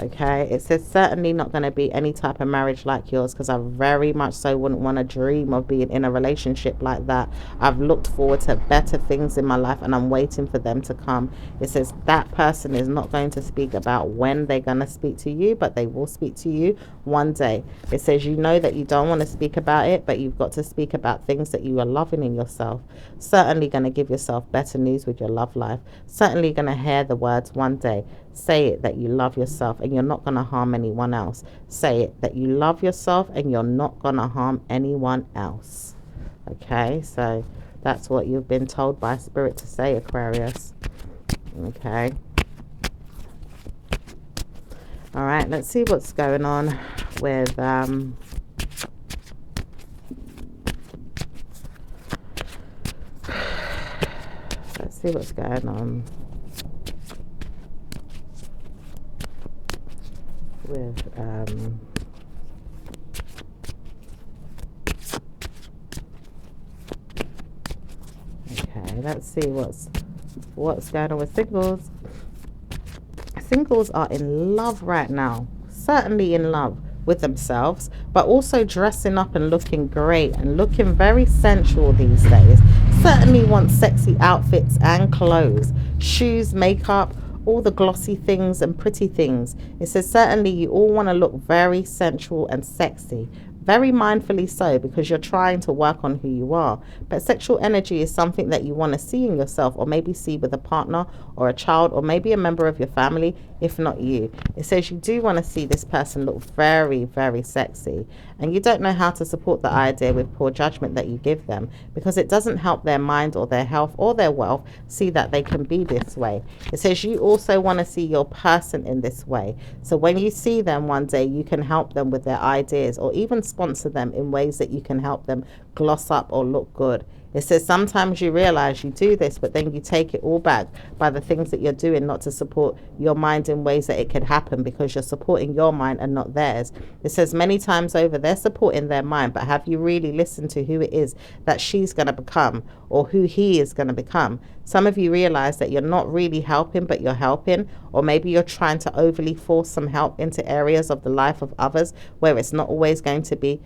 Okay, it says certainly not going to be any type of marriage like yours, because I very much so wouldn't want to dream of being in a relationship like that. I've looked forward to better things in my life and I'm waiting for them to come. It says that person is not going to speak about when they're going to speak to you, but they will speak to you one day. It says you know that you don't want to speak about it, but you've got to speak about things that you are loving in yourself. Certainly going to give yourself better news with your love life. Certainly going to hear the words one day. Say it that you love yourself and you're not going to harm anyone else. Say it that you love yourself and you're not going to harm anyone else. Okay, so that's what you've been told by Spirit to say, Aquarius. Okay. All right, let's see what's going on with let's see what's going on with okay, let's see what's going on with singles. Singles are in love right now, certainly in love with themselves, but also dressing up and looking great and looking very sensual these days. Certainly want sexy outfits and clothes, shoes, makeup, all the glossy things and pretty things. It says certainly you all want to look very sensual and sexy. Very mindfully so, because you're trying to work on who you are. But sexual energy is something that you want to see in yourself, or maybe see with a partner or a child, or maybe a member of your family, if not you. It says you do want to see this person look very, very sexy. And you don't know how to support the idea with poor judgment that you give them, because it doesn't help their mind or their health or their wealth see that they can be this way. It says you also want to see your person in this way. So when you see them one day, you can help them with their ideas, or even sponsor them in ways that you can help them gloss up or look good. It says sometimes you realize you do this, but then you take it all back by the things that you're doing not to support your mind in ways that it could happen, because you're supporting your mind and not theirs. It says many times over they're supporting their mind, but have you really listened to who it is that she's going to become, or who he is going to become? Some of you realize that you're not really helping, but you're helping, or maybe you're trying to overly force some help into areas of the life of others where it's not always going to be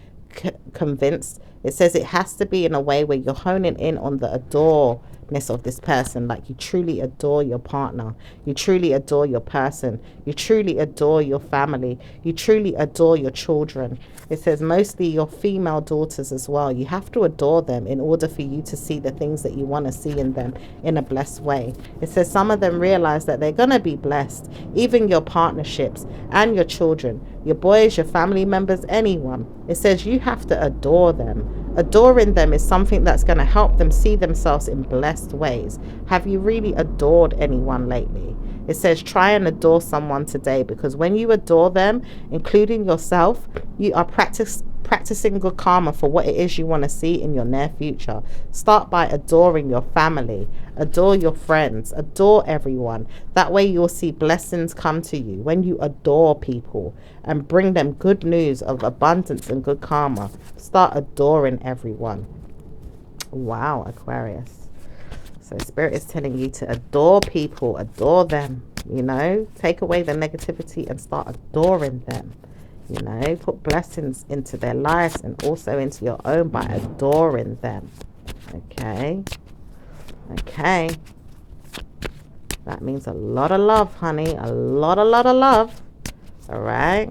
convinced. It says it has to be in a way where you're honing in on the adoreness of this person, like you truly adore your partner, you truly adore your person, you truly adore your family, you truly adore your children. It says mostly your female daughters as well. You have to adore them in order for you to see the things that you want to see in them in a blessed way. It says some of them realize that they're going to be blessed, even your partnerships and your children, your boys, your family members, anyone. It says you have to adore them. Adoring them is something that's going to help them see themselves in blessed ways. Have you really adored anyone lately? It says try and adore someone today, because when you adore them, including yourself, you are practicing good karma for what it is you want to see in your near future. Start by adoring your family, adore your friends, adore everyone. That way you'll see blessings come to you when you adore people and bring them good news of abundance and good karma. Start adoring everyone. Wow, Aquarius. So Spirit is telling you to adore people, adore them, you know, take away the negativity and start adoring them. You know, put blessings into their lives and also into your own by adoring them. Okay. Okay. That means a lot of love, honey. A lot of love. All right.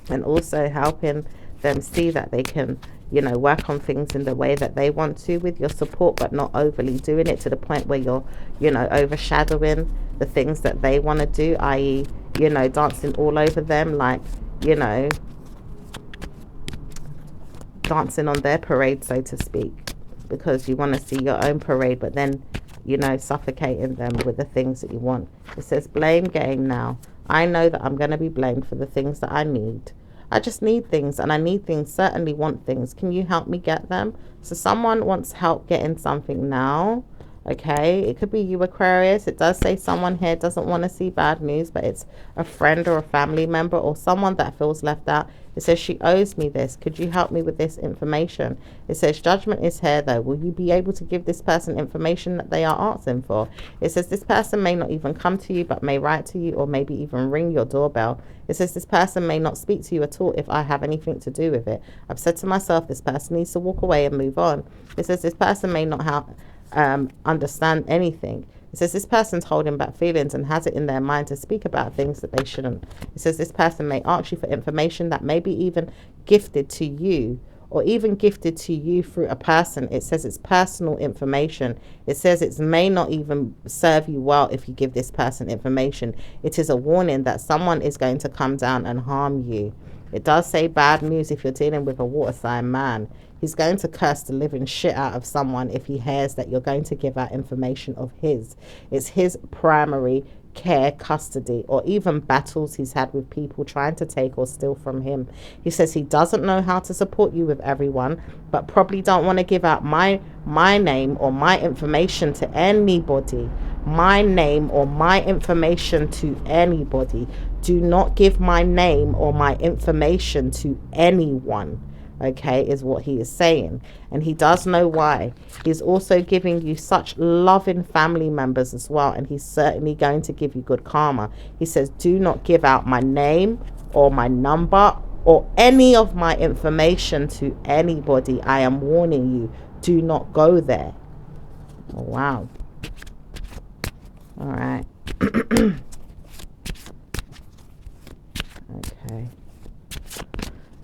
And also helping them see that they can, you know, work on things in the way that they want to with your support, but not overly doing it to the point where you're, you know, overshadowing the things that they want to do, i.e., you know, dancing all over them, like, you know, dancing on their parade, so to speak, because you want to see your own parade, but then, you know, suffocating them with the things that you want. It says blame game now. I know that I'm going to be blamed for the things that I need. I just need things, and I need things, certainly want things. Can you help me get them? So someone wants help getting something now. Okay, it could be you, Aquarius. It does say someone here doesn't want to see bad news, but it's a friend or a family member or someone that feels left out. It says, she owes me this. Could you help me with this information? It says, judgment is here though. Will you be able to give this person information that they are asking for? It says, this person may not even come to you, but may write to you or maybe even ring your doorbell. It says, this person may not speak to you at all if I have anything to do with it. I've said to myself, this person needs to walk away and move on. It says, this person may not have understand anything. It says this person's holding back feelings and has it in their mind to speak about things that they shouldn't. It says this person may ask you for information that may be even gifted to you or even gifted to you through a person. It says it's personal information. It says it may not even serve you well if you give this person information. It is a warning that someone is going to come down and harm you. It does say bad news if you're dealing with a water sign man. He's going to curse the living shit out of someone if he hears that you're going to give out information of his. It's his primary care, custody, or even battles he's had with people trying to take or steal from him. He says he doesn't know how to support you with everyone, but probably don't want to give out my name or my information to anybody. My name or my information to anybody. Do not give my name or my information to anyone. Okay, is what he is saying. And he does know why. He's also giving you such loving family members as well, and he's certainly going to give you good karma. He says, do not give out my name or my number or any of my information to anybody. I am warning you, do not go there. Oh, wow. All right. Okay.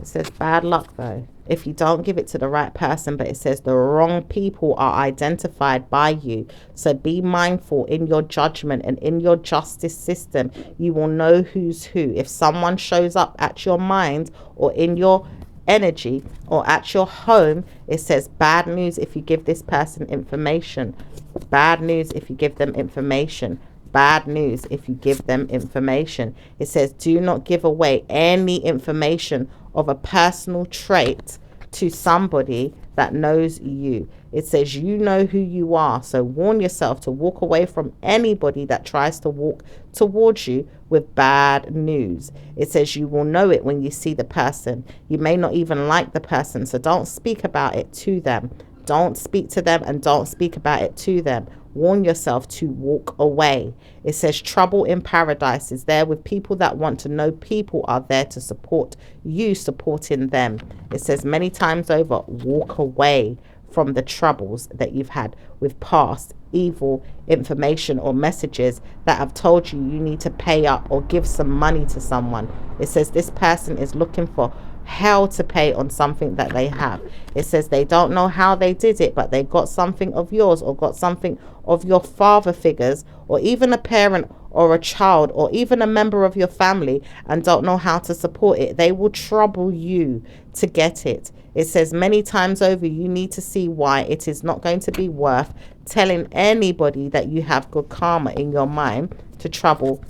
It says bad luck though if you don't give it to the right person, but it says the wrong people are identified by you. So be mindful in your judgment and in your justice system. You will know who's who. If someone shows up at your mind or in your energy or at your home, it says bad news if you give this person information. Bad news if you give them information. Bad news if you give them information. It says do not give away any information of a personal trait to somebody that knows you. It says you know who you are, so warn yourself to walk away from anybody that tries to walk towards you with bad news. It says you will know it when you see the person. You may not even like the person, so don't speak about it to them. Don't speak to them and don't speak about it to them. Warn yourself to walk away. It says trouble in paradise is there with people that want to know people are there to support you, supporting them. It says many times over, walk away from the troubles that you've had with past evil information or messages that have told you you need to pay up or give some money to someone. It says this person is looking for hell to pay on something that they have. It says they don't know how they did it, but they got something of yours or got something of your father figures or even a parent or a child or even a member of your family and don't know how to support it. They will trouble you to get it. It says many times over you need to see why it is not going to be worth telling anybody that you have good karma in your mind to trouble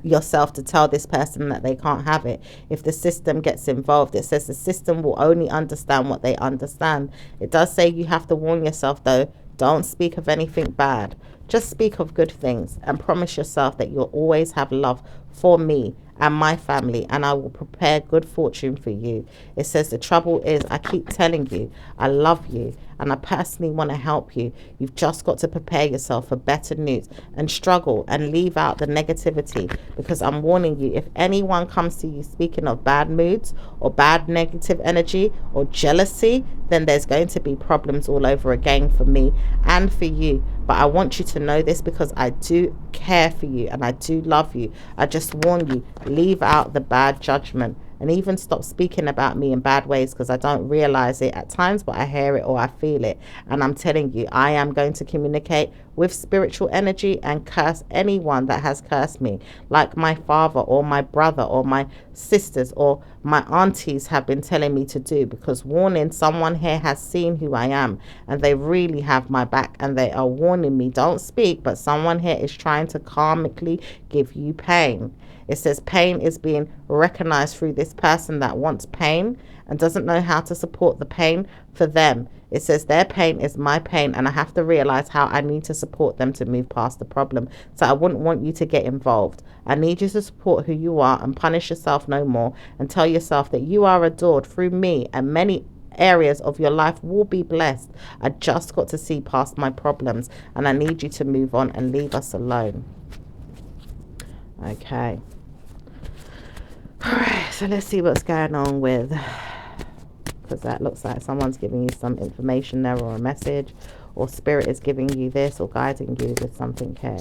yourself to tell this person that they can't have it. If the system gets involved, it says the system will only understand what they understand. It does say you have to warn yourself though, don't speak of anything bad, just speak of good things and promise yourself that you'll always have love for me and my family, and I will prepare good fortune for you. It says the trouble is I keep telling you I love you and I personally want to help you. You've just got to prepare yourself for better news and struggle and leave out the negativity, because I'm warning you, if anyone comes to you speaking of bad moods or bad negative energy or jealousy, then there's going to be problems all over again for me and for you. But I want you to know this because I do care for you and I do love you. I just warn you, leave out the bad judgment and even stop speaking about me in bad ways, because I don't realize it at times, but I hear it or I feel it. And I'm telling you, I am going to communicate with spiritual energy and curse anyone that has cursed me, like my father or my brother or my sisters or my aunties have been telling me to do, because warning, someone here has seen who I am and they really have my back and they are warning me, don't speak, but someone here is trying to karmically give you pain. It says pain is being recognized through this person that wants pain and doesn't know how to support the pain for them. It says their pain is my pain, and I have to realize how I need to support them to move past the problem. So I wouldn't want you to get involved. I need you to support who you are and punish yourself no more, and tell yourself that you are adored through me, and many areas of your life will be blessed. I just got to see past my problems, and I need you to move on and leave us alone. Okay. All right, so let's see what's going on with, because that looks like someone's giving you some information there, or a message, or spirit is giving you this, or guiding you with something here.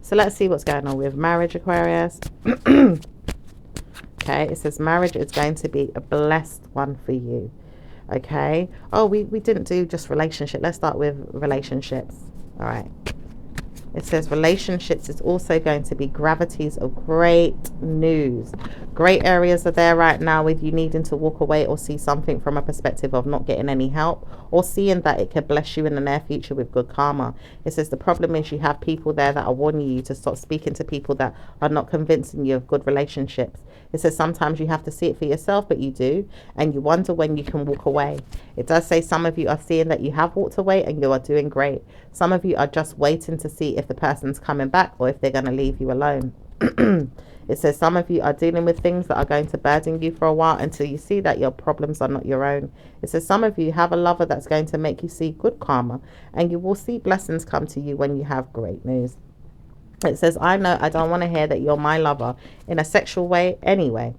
So let's see what's going on with marriage, Aquarius. Okay, it says marriage is going to be a blessed one for you. Okay. Oh, we didn't do just relationship. Let's start with relationships. All right. It says relationships is also going to be gravities of great news. Great areas are there right now with you needing to walk away or see something from a perspective of not getting any help, or seeing that it could bless you in the near future with good karma. It says the problem is you have people there that are warning you to stop speaking to people that are not convincing you of good relationships. It says sometimes you have to see it for yourself, but you do, and you wonder when you can walk away. It does say some of you are seeing that you have walked away and you are doing great. Some of you are just waiting to see if the person's coming back or if they're going to leave you alone. It says some of you are dealing with things that are going to burden you for a while until you see that your problems are not your own. It says some of you have a lover that's going to make you see good karma, and you will see blessings come to you when you have great news. It says, I know I don't want to hear that you're my lover in a sexual way anyway.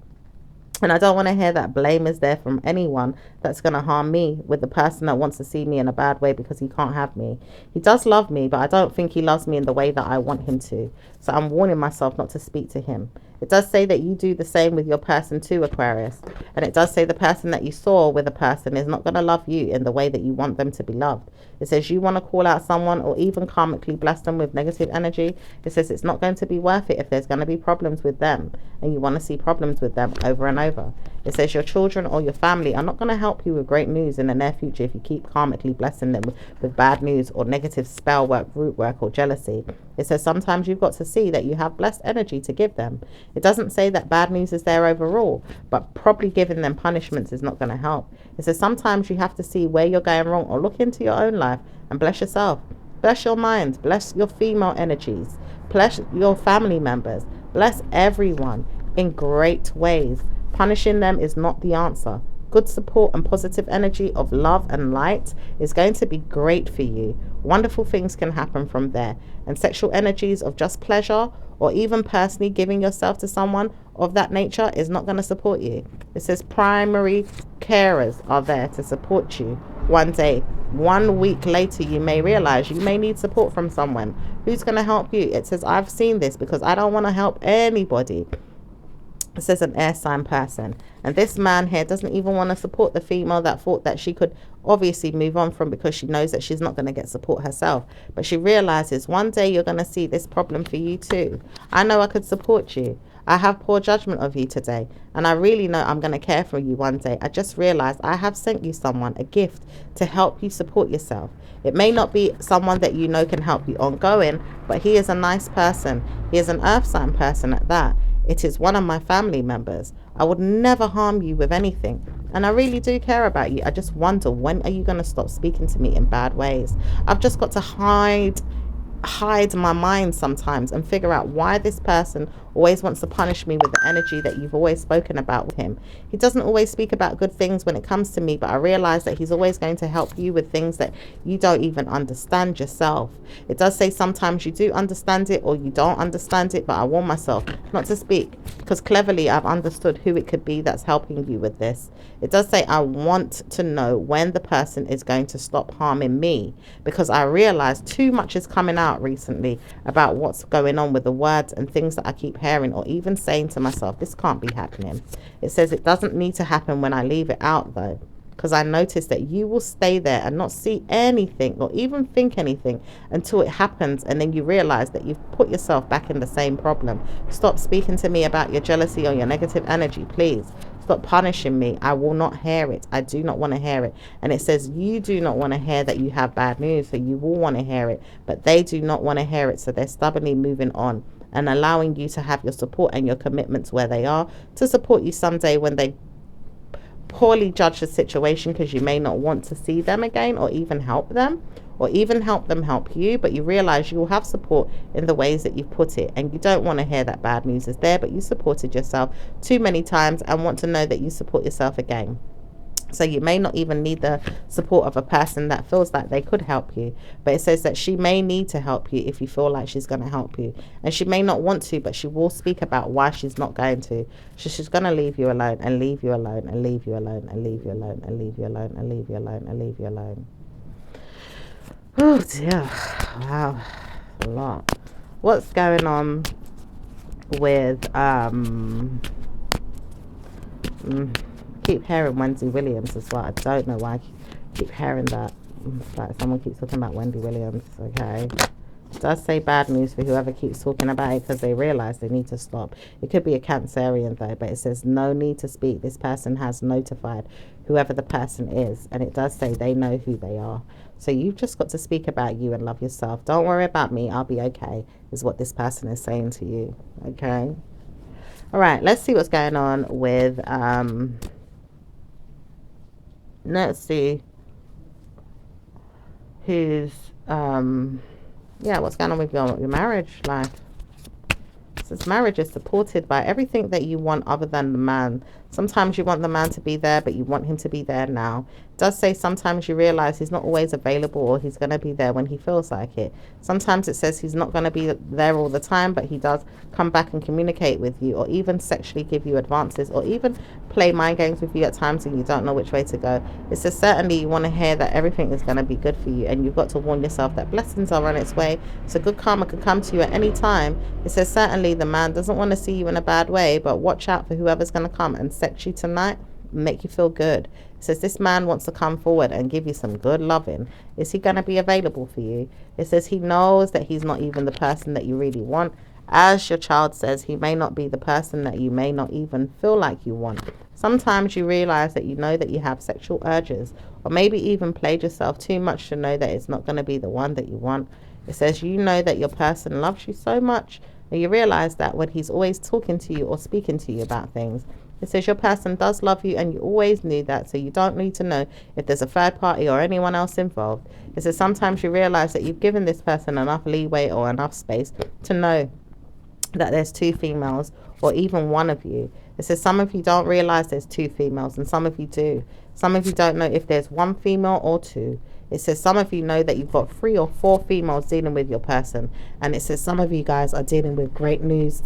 And I don't want to hear that blame is there from anyone that's going to harm me with the person that wants to see me in a bad way because he can't have me. He does love me, but I don't think he loves me in the way that I want him to. So I'm warning myself not to speak to him. It does say that you do the same with your person too, Aquarius. And it does say the person that you saw with a person is not going to love you in the way that you want them to be loved. It says you want to call out someone or even karmically bless them with negative energy. It says it's not going to be worth it if there's going to be problems with them and you want to see problems with them over and over. It says your children or your family are not going to help you with great news in the near future if you keep karmically blessing them with bad news or negative spell work, root work, or jealousy. It says sometimes you've got to see that you have blessed energy to give them. It doesn't say that bad news is there overall, but probably giving them punishments is not going to help. It says sometimes you have to see where you're going wrong or look into your own life and bless yourself. Bless your mind. Bless your female energies. Bless your family members. Bless everyone in great ways. Punishing them is not the answer. Good support and positive energy of love and light is going to be great for you. Wonderful things can happen from there. And sexual energies of just pleasure or even personally giving yourself to someone of that nature is not going to support you. It says primary carers are there to support you one day. 1 week later, you may realize you may need support from someone. Who's going to help you? It says, I've seen this because I don't want to help anybody. It says an air sign person, and this man here doesn't even want to support the female that thought that she could obviously move on from because she knows that she's not going to get support herself. But she realizes one day you're going to see this problem for you too. I know I could support you. I have poor judgment of you today, and I really know I'm going to care for you one day. I just realized I have sent you someone, a gift, to help you support yourself. It may not be someone that you know can help you ongoing, but he is a nice person. He is an earth sign person at that. It is one of my family members. I would never harm you with anything. And I really do care about you. I just wonder, when are you going to stop speaking to me in bad ways? I've just got to hide my mind sometimes and figure out why this person always wants to punish me with the energy that you've always spoken about with him. He doesn't always speak about good things when it comes to me, but I realize that he's always going to help you with things that you don't even understand yourself. It does say sometimes you do understand it or you don't understand it, but I warn myself not to speak because cleverly I've understood who it could be that's helping you with this. It does say I want to know when the person is going to stop harming me, because I realize too much is coming out recently about what's going on with the words and things that I keep hearing or even saying to myself, this can't be happening. It says it doesn't need to happen when I leave it out though, because I notice that you will stay there and not see anything or even think anything until it happens, and then you realize that you've put yourself back in the same problem. Stop speaking to me about your jealousy or your negative energy, please. Stop punishing me. I will not hear it. I do not want to hear it. And it says you do not want to hear that you have bad news, so you will want to hear it, but they do not want to hear it, so they're stubbornly moving on and allowing you to have your support and your commitments where they are to support you someday when they poorly judge the situation because you may not want to see them again or even help them, or even help them help you, but you realize you will have support in the ways that you've put it, and you don't want to hear that bad news is there, but you supported yourself too many times and want to know that you support yourself again. So you may not even need the support of a person that feels like they could help you, but it says that she may need to help you if you feel like she's going to help you, and she may not want to, but she will speak about why she's not going to. So she's going to leave you alone and leave you alone and leave you alone and leave you alone and leave you alone and leave you alone and leave you alone. Oh dear, wow, a lot. What's going on with keep hearing Wendy Williams as well. I don't know why I keep hearing that. It's like someone keeps talking about Wendy Williams. Okay, it does say bad news for whoever keeps talking about it because they realize they need to stop. It could be a Cancerian though, but it says no need to speak. This person has notified whoever the person is, and it does say they know who they are. So you've just got to speak about you and love yourself. Don't worry about me, I'll be okay, is what this person is saying to you. Okay, all right, let's see what's going on with let's see who's what's going on with your marriage life. This marriage is supported by everything that you want other than the man. Sometimes you want the man to be there, but you want him to be there now. It does say sometimes you realize he's not always available, or he's going to be there when he feels like it. Sometimes it says he's not going to be there all the time, but he does come back and communicate with you, or even sexually give you advances, or even play mind games with you at times and you don't know which way to go. It says certainly you want to hear that everything is going to be good for you, and you've got to warn yourself that blessings are on its way. So good karma can come to you at any time. It says certainly the man doesn't want to see you in a bad way, but watch out for whoever's going to come and sex you tonight, make you feel good. It says this man wants to come forward and give you some good loving. Is he going to be available for you? It says he knows that he's not even the person that you really want. As your child says, he may not be the person that you may not even feel like you want. Sometimes you realize that you know that you have sexual urges, or maybe even played yourself too much to know that it's not going to be the one that you want. It says you know that your person loves you so much, and you realize that when he's always talking to you or speaking to you about things. It says your person does love you, and you always knew that, so you don't need to know if there's a third party or anyone else involved. It says sometimes you realize that you've given this person enough leeway or enough space to know that there's two females or even one of you. It says some of you don't realize there's two females, and some of you do. Some of you don't know if there's one female or two. It says some of you know that you've got 3 or 4 females dealing with your person, and it says some of you guys are dealing with great news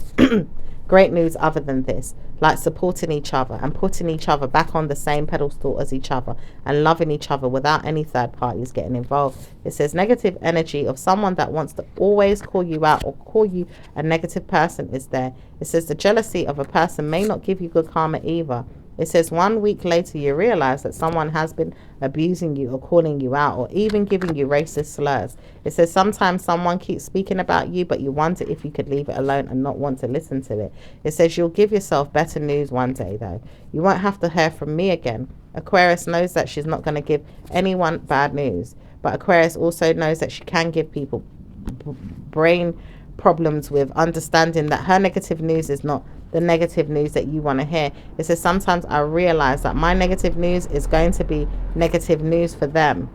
great news other than this, like supporting each other and putting each other back on the same pedestal as each other and loving each other without any third parties getting involved. It says negative energy of someone that wants to always call you out or call you a negative person is there. It says the jealousy of a person may not give you good karma either. It says 1 week later you realize that someone has been abusing you or calling you out or even giving you racist slurs. It says sometimes someone keeps speaking about you, but you wonder if you could leave it alone and not want to listen to it. It says you'll give yourself better news one day though. You won't have to hear from me again. Aquarius knows that she's not going to give anyone bad news, but Aquarius also knows that she can give people brain problems with understanding that her negative news is not the negative news that you want to hear. It says sometimes I realize that my negative news is going to be negative news for them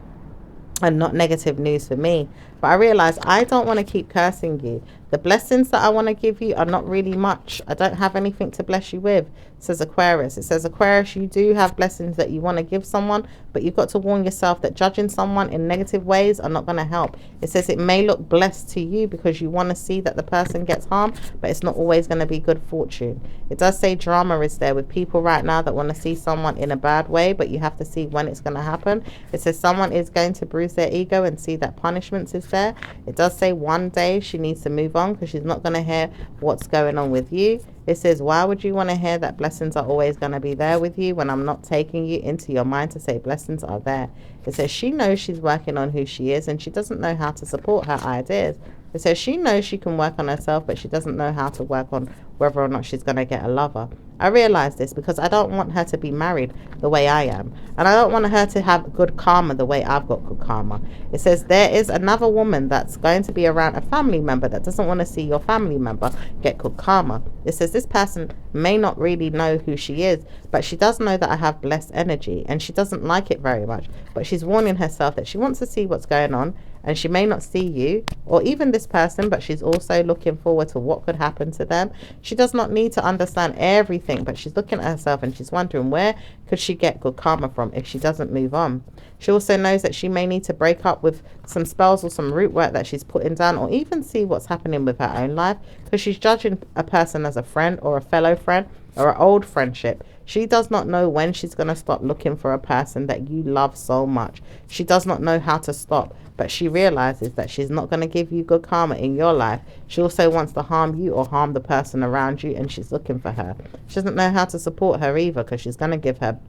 and not negative news for me. But I realize I don't want to keep cursing you. The blessings that I want to give you are not really much. I don't have anything to bless you with, says Aquarius. It says, Aquarius, you do have blessings that you want to give someone, but you've got to warn yourself that judging someone in negative ways are not going to help. It says it may look blessed to you because you want to see that the person gets harmed, but it's not always going to be good fortune. It does say drama is there with people right now that want to see someone in a bad way, but you have to see when it's going to happen. It says someone is going to bruise their ego and see that punishment is there. It does say one day she needs to move on because she's not going to hear what's going on with you. It says, why would you want to hear that blessings are always going to be there with you when I'm not taking you into your mind to say blessings are there? It says she knows she's working on who she is and she doesn't know how to support her ideas. It says she knows she can work on herself, but she doesn't know how to work on whether or not she's going to get a lover. I realize this because I don't want her to be married the way I am. And I don't want her to have good karma the way I've got good karma. It says there is another woman that's going to be around a family member that doesn't want to see your family member get good karma. It says this person may not really know who she is, but she does know that I have blessed energy, and she doesn't like it very much. But she's warning herself that she wants to see what's going on, and she may not see you or even this person, but she's also looking forward to what could happen to them. She does not need to understand everything, but she's looking at herself and she's wondering where could she get good karma from if she doesn't move on. She also knows that she may need to break up with some spells or some root work that she's putting down, or even see what's happening with her own life, because she's judging a person as a friend or a fellow friend or an old friendship. She does not know when she's going to stop looking for a person that you love so much. She does not know how to stop, but she realizes that she's not going to give you good karma in your life. She also wants to harm you or harm the person around you, and she's looking for her. She doesn't know how to support her either, because she's going to give her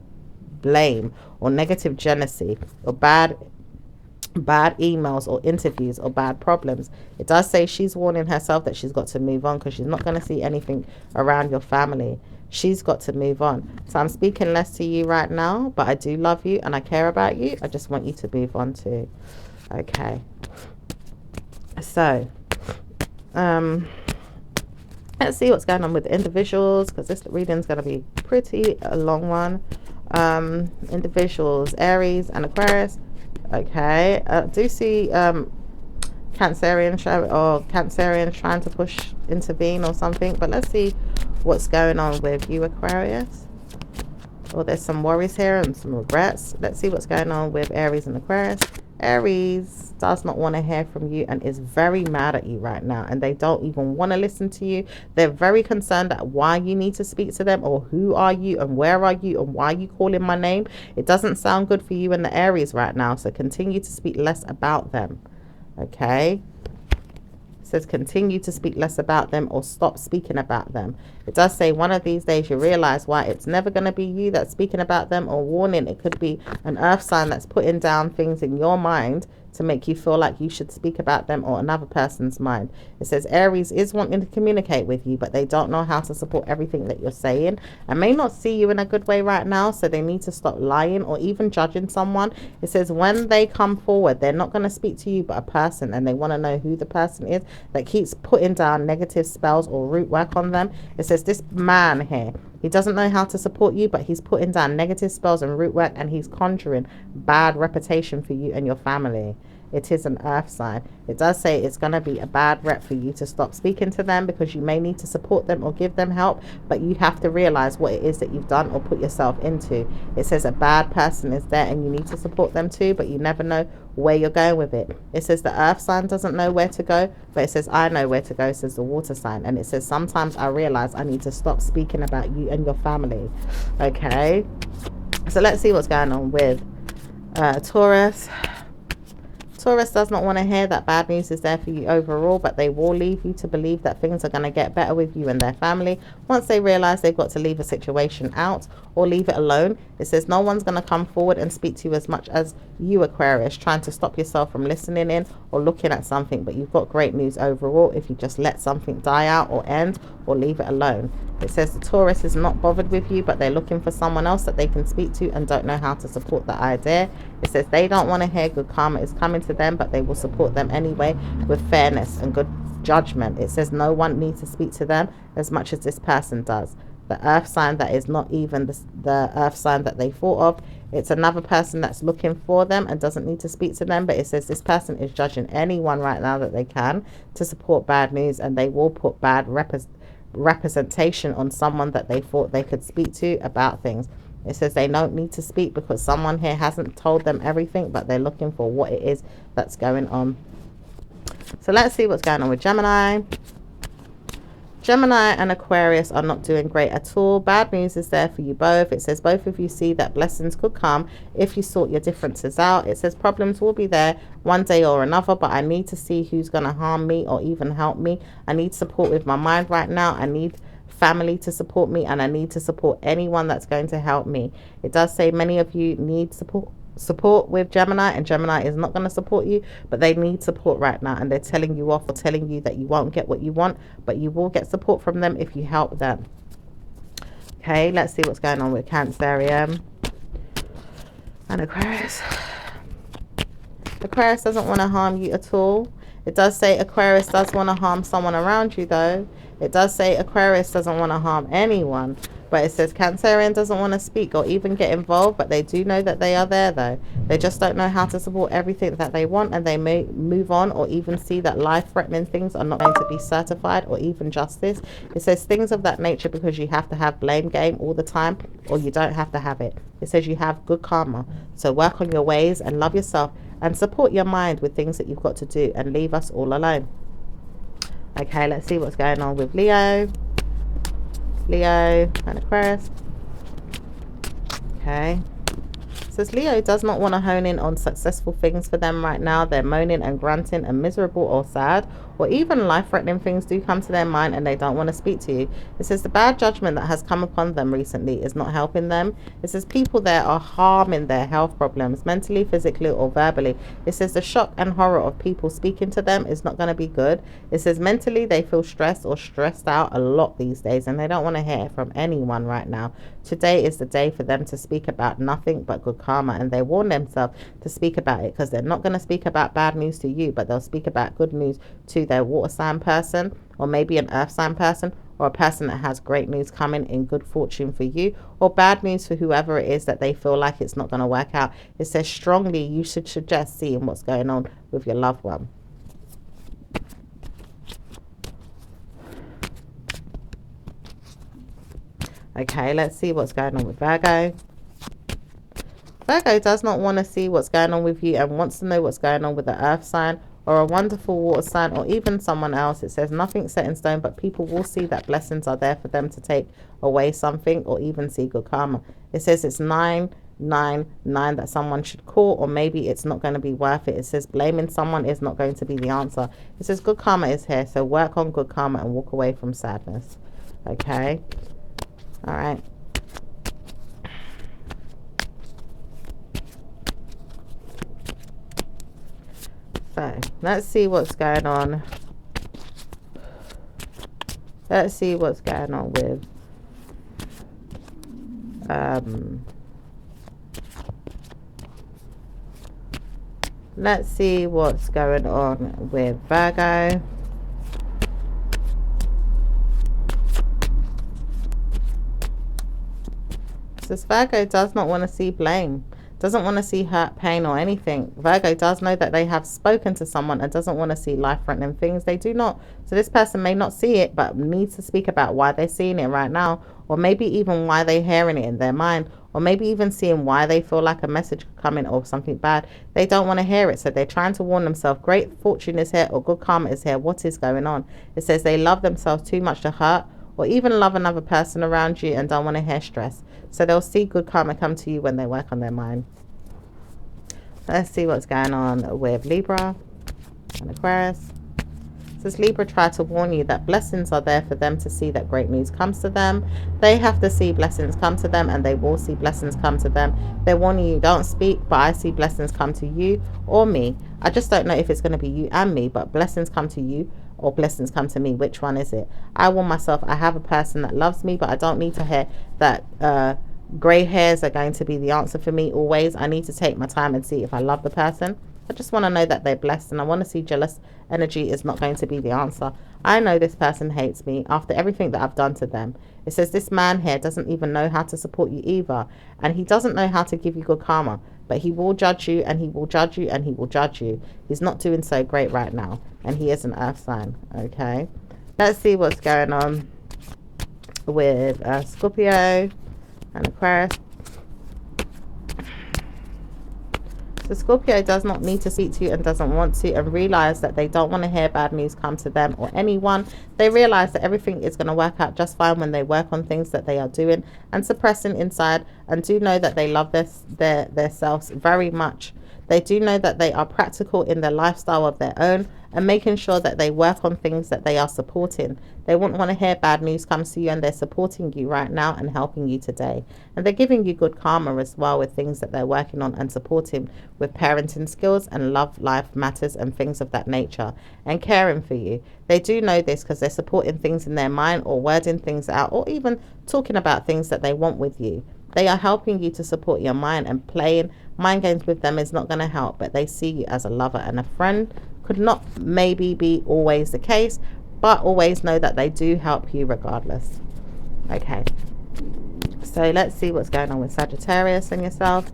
blame or negative jealousy or bad emails or interviews or bad problems. It does say she's warning herself that she's got to move on, because she's not going to see anything around your family. She's got to move on. So I'm speaking less to you right now, but I do love you and I care about you. I just want you to move on too. Okay. So, let's see what's going on with individuals, because this reading is going to be pretty a long one. Individuals, Aries and Aquarius. Okay. Do see Cancerians trying to intervene or something, but let's see what's going on with you, Aquarius. Oh, there's some worries here and some regrets. Let's see what's going on with Aries and Aquarius. Aries does not want to hear from you and is very mad at you right now, and they don't even want to listen to you. They're very concerned at why you need to speak to them, or who are you and where are you and why are you calling my name. It doesn't sound good for you in the Aries right now, so continue to speak less about them. Okay, says continue to speak less about them or stop speaking about them. It does say one of these days you realize why it's never going to be you that's speaking about them, or warning, it could be an earth sign that's putting down things in your mind to make you feel like you should speak about them or another person's mind. It says Aries is wanting to communicate with you, but they don't know how to support everything that you're saying and may not see you in a good way right now, so they need to stop lying or even judging someone. It says when they come forward, they're not going to speak to you but a person, and they want to know who the person is that keeps putting down negative spells or root work on them. It says this man here, he doesn't know how to support you, but he's putting down negative spells and root work, and he's conjuring bad reputation for you and your family. It is an earth sign. It does say it's going to be a bad rep for you to stop speaking to them, because you may need to support them or give them help, but you have to realize what it is that you've done or put yourself into. It says a bad person is there and you need to support them too, but you never know where you're going with it. It says the earth sign doesn't know where to go, but it says I know where to go, says the water sign. And it says sometimes I realize I need to stop speaking about you and your family. Okay, so let's see what's going on with Taurus. Taurus does not want to hear that bad news is there for you overall, but they will leave you to believe that things are going to get better with you and their family once they realize they've got to leave a situation out or leave it alone. It says no one's going to come forward and speak to you as much as you, Aquarius, trying to stop yourself from listening in or looking at something, but you've got great news overall if you just let something die out or end or leave it alone. It says the Taurus is not bothered with you, but they're looking for someone else that they can speak to and don't know how to support the idea. It says they don't want to hear good karma is coming to them, but they will support them anyway with fairness and good judgment. It says no one needs to speak to them as much as this person does. The earth sign that is not even the earth sign that they thought of. It's another person that's looking for them and doesn't need to speak to them, but it says this person is judging anyone right now that they can to support bad news, and they will put bad representation on someone that they thought they could speak to about things. It says they don't need to speak because someone here hasn't told them everything, but they're looking for what it is that's going on. So let's see what's going on with Gemini. Gemini and Aquarius are not doing great at all. Bad news is there for you both. It says both of you see that blessings could come if you sort your differences out. It says problems will be there one day or another, but I need to see who's going to harm me or even help me. I need support with my mind right now. I need family to support me, and I need to support anyone that's going to help me. It does say many of you need support with Gemini, and Gemini is not going to support you, but they need support right now, and they're telling you off or telling you that you won't get what you want, but you will get support from them if you help them. Okay, let's see what's going on with Cancerian and Aquarius. Aquarius doesn't want to harm you at all. It does say Aquarius does want to harm someone around you, though. It does say Aquarius doesn't want to harm anyone. But it says Cancerian doesn't want to speak or even get involved, but they do know that they are there, though. They just don't know how to support everything that they want, and they may move on or even see that life-threatening things are not going to be certified or even justice. It says things of that nature because you have to have blame game all the time, or you don't have to have it. It says you have good karma. So work on your ways and love yourself and support your mind with things that you've got to do and leave us all alone. Okay, let's see what's going on with Leo and Aquarius. Okay, says Leo does not want to hone in on successful things for them right now. They're moaning and grunting and miserable or sad, or even life-threatening things do come to their mind and they don't want to speak to you. It says the bad judgment that has come upon them recently is not helping them. It says people there are harming their health problems, mentally, physically, or verbally. It says the shock and horror of people speaking to them is not going to be good. It says mentally they feel stressed or stressed out a lot these days, and they don't want to hear from anyone right now. Today is the day for them to speak about nothing but good karma, and they warn themselves to speak about it because they're not going to speak about bad news to you, but they'll speak about good news to their water sign person, or maybe an earth sign person, or a person that has great news coming in good fortune for you, or bad news for whoever it is that they feel like it's not going to work out. It says strongly you should suggest seeing what's going on with your loved one. Okay, let's see what's going on with Virgo. Virgo does not want to see what's going on with you and wants to know what's going on with the earth sign or a wonderful water sign or even someone else. It says nothing set in stone, but people will see that blessings are there for them to take away something or even see good karma. It says it's 999 that someone should call, or maybe it's not going to be worth it. It says blaming someone is not going to be the answer. It says good karma is here, so work on good karma and walk away from sadness. Okay, all right. So let's see what's going on. Let's see what's going on with let's see what's going on with Virgo. This Virgo does not want to see blame, doesn't want to see hurt, pain, or anything. Virgo does know that they have spoken to someone and doesn't want to see life-threatening things. They do not. So this person may not see it, but needs to speak about why they're seeing it right now, or maybe even why they're hearing it in their mind, or maybe even seeing why they feel like a message coming or something bad. They don't want to hear it, so they're trying to warn themselves. Great fortune is here, or good karma is here. What is going on? It says they love themselves too much to hurt or even love another person around you and don't want to hear stress. So they'll see good karma come to you when they work on their mind. Let's see what's going on with Libra and Aquarius. It says Libra tried to warn you that blessings are there for them to see that great news comes to them. They have to see blessings come to them, and they will see blessings come to them. They're warning you, don't speak, but I see blessings come to you or me. I just don't know if it's going to be you and me, but blessings come to you or blessings come to me. Which one is it? I warn myself, I have a person that loves me, but I don't need to hear that grey hairs are going to be the answer for me always. I need to take my time and see if I love the person. I just want to know that they're blessed, and I want to see jealous energy is not going to be the answer. I know this person hates me after everything that I've done to them. It says this man here doesn't even know how to support you either, and he doesn't know how to give you good karma, but he will judge you, and he will judge you, and he will judge you. He's not doing so great right now, and he is an earth sign. Okay, let's see what's going on with Scorpio and Aquarius. So Scorpio does not need to speak to you and doesn't want to, and realize that they don't want to hear bad news come to them or anyone. They realize that everything is going to work out just fine when they work on things that they are doing and suppressing inside, and do know that they love their selves very much. They do know that they are practical in their lifestyle of their own and making sure that they work on things that they are supporting. They wouldn't want to hear bad news comes to you, and they're supporting you right now and helping you today. And they're giving you good karma as well with things that they're working on and supporting with parenting skills and love life matters and things of that nature and caring for you. They do know this because they're supporting things in their mind or wording things out or even talking about things that they want with you. They are helping you to support your mind, and playing mind games with them is not going to help, but they see you as a lover and a friend. Could not maybe be always the case, but always know that they do help you regardless. Okay, so let's see what's going on with Sagittarius and yourself.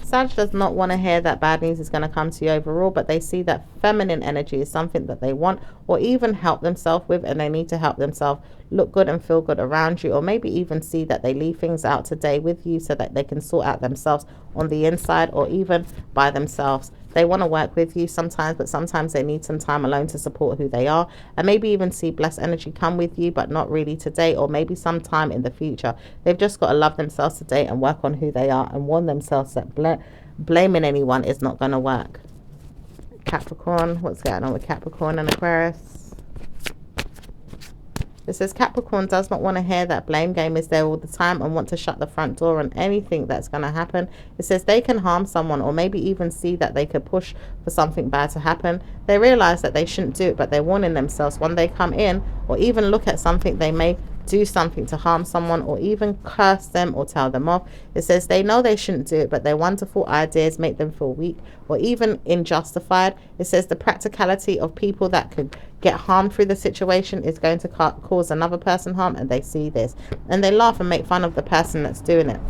Sag does not want to hear that bad news is going to come to you overall, but they see that feminine energy is something that they want or even help themselves with, and they need to help themselves look good and feel good around you, or maybe even see that they leave things out today with you so that they can sort out themselves on the inside or even by themselves. They want to work with you sometimes, but sometimes they need some time alone to support who they are, and maybe even see blessed energy come with you, but not really today or maybe sometime in the future. They've just got to love themselves today and work on who they are and warn themselves that blaming anyone is not going to work. Capricorn, what's going on with Capricorn and Aquarius? It says Capricorn does not want to hear that blame game is there all the time and want to shut the front door on anything that's going to happen. It says they can harm someone or maybe even see that they could push for something bad to happen. They realize that they shouldn't do it, but they're warning themselves when they come in or even look at something, they may do something to harm someone or even curse them or tell them off. It says they know they shouldn't do it, but their wonderful ideas make them feel weak or even unjustified. It says the practicality of people that could get harmed through the situation is going to cause another person harm, and they see this and they laugh and make fun of the person that's doing it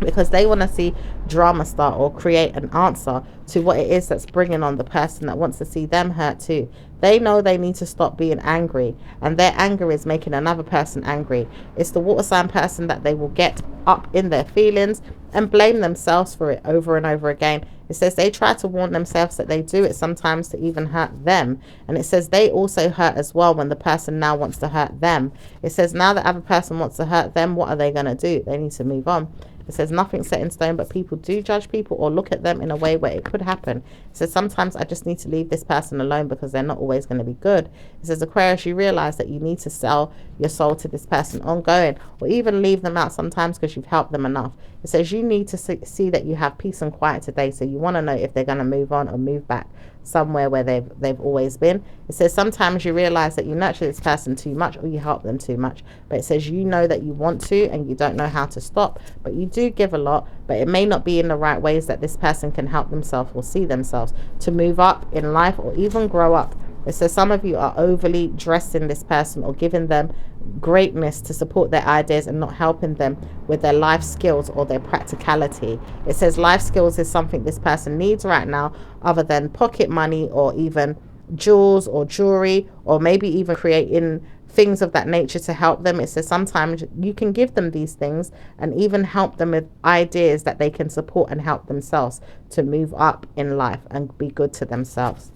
because they want to see drama start or create an answer to what it is that's bringing on the person that wants to see them hurt too. They know they need to stop being angry, and their anger is making another person angry. It's the water sign person that they will get up in their feelings and blame themselves for it over and over again. It says they try to warn themselves that they do it sometimes to even hurt them. And it says they also hurt as well when the person now wants to hurt them. It says now the other person wants to hurt them, what are they going to do? They need to move on. It says nothing's set in stone, but people do judge people or look at them in a way where it could happen. It says sometimes I just need to leave this person alone because they're not always going to be good. It says Aquarius, you realize that you need to sell your soul to this person ongoing or even leave them out sometimes because you've helped them enough. It says you need to see that you have peace and quiet today, so you want to know if they're going to move on or move back somewhere where they've always been. It says sometimes you realize that you nurture this person too much or you help them too much, but it says you know that you want to and you don't know how to stop, but you do give a lot, but it may not be in the right ways that this person can help themselves or see themselves to move up in life or even grow up. It says some of you are overly dressing this person or giving them greatness to support their ideas and not helping them with their life skills or their practicality. It says life skills is something this person needs right now other than pocket money or even jewels or jewelry or maybe even creating things of that nature to help them. It says sometimes you can give them these things and even help them with ideas that they can support and help themselves to move up in life and be good to themselves.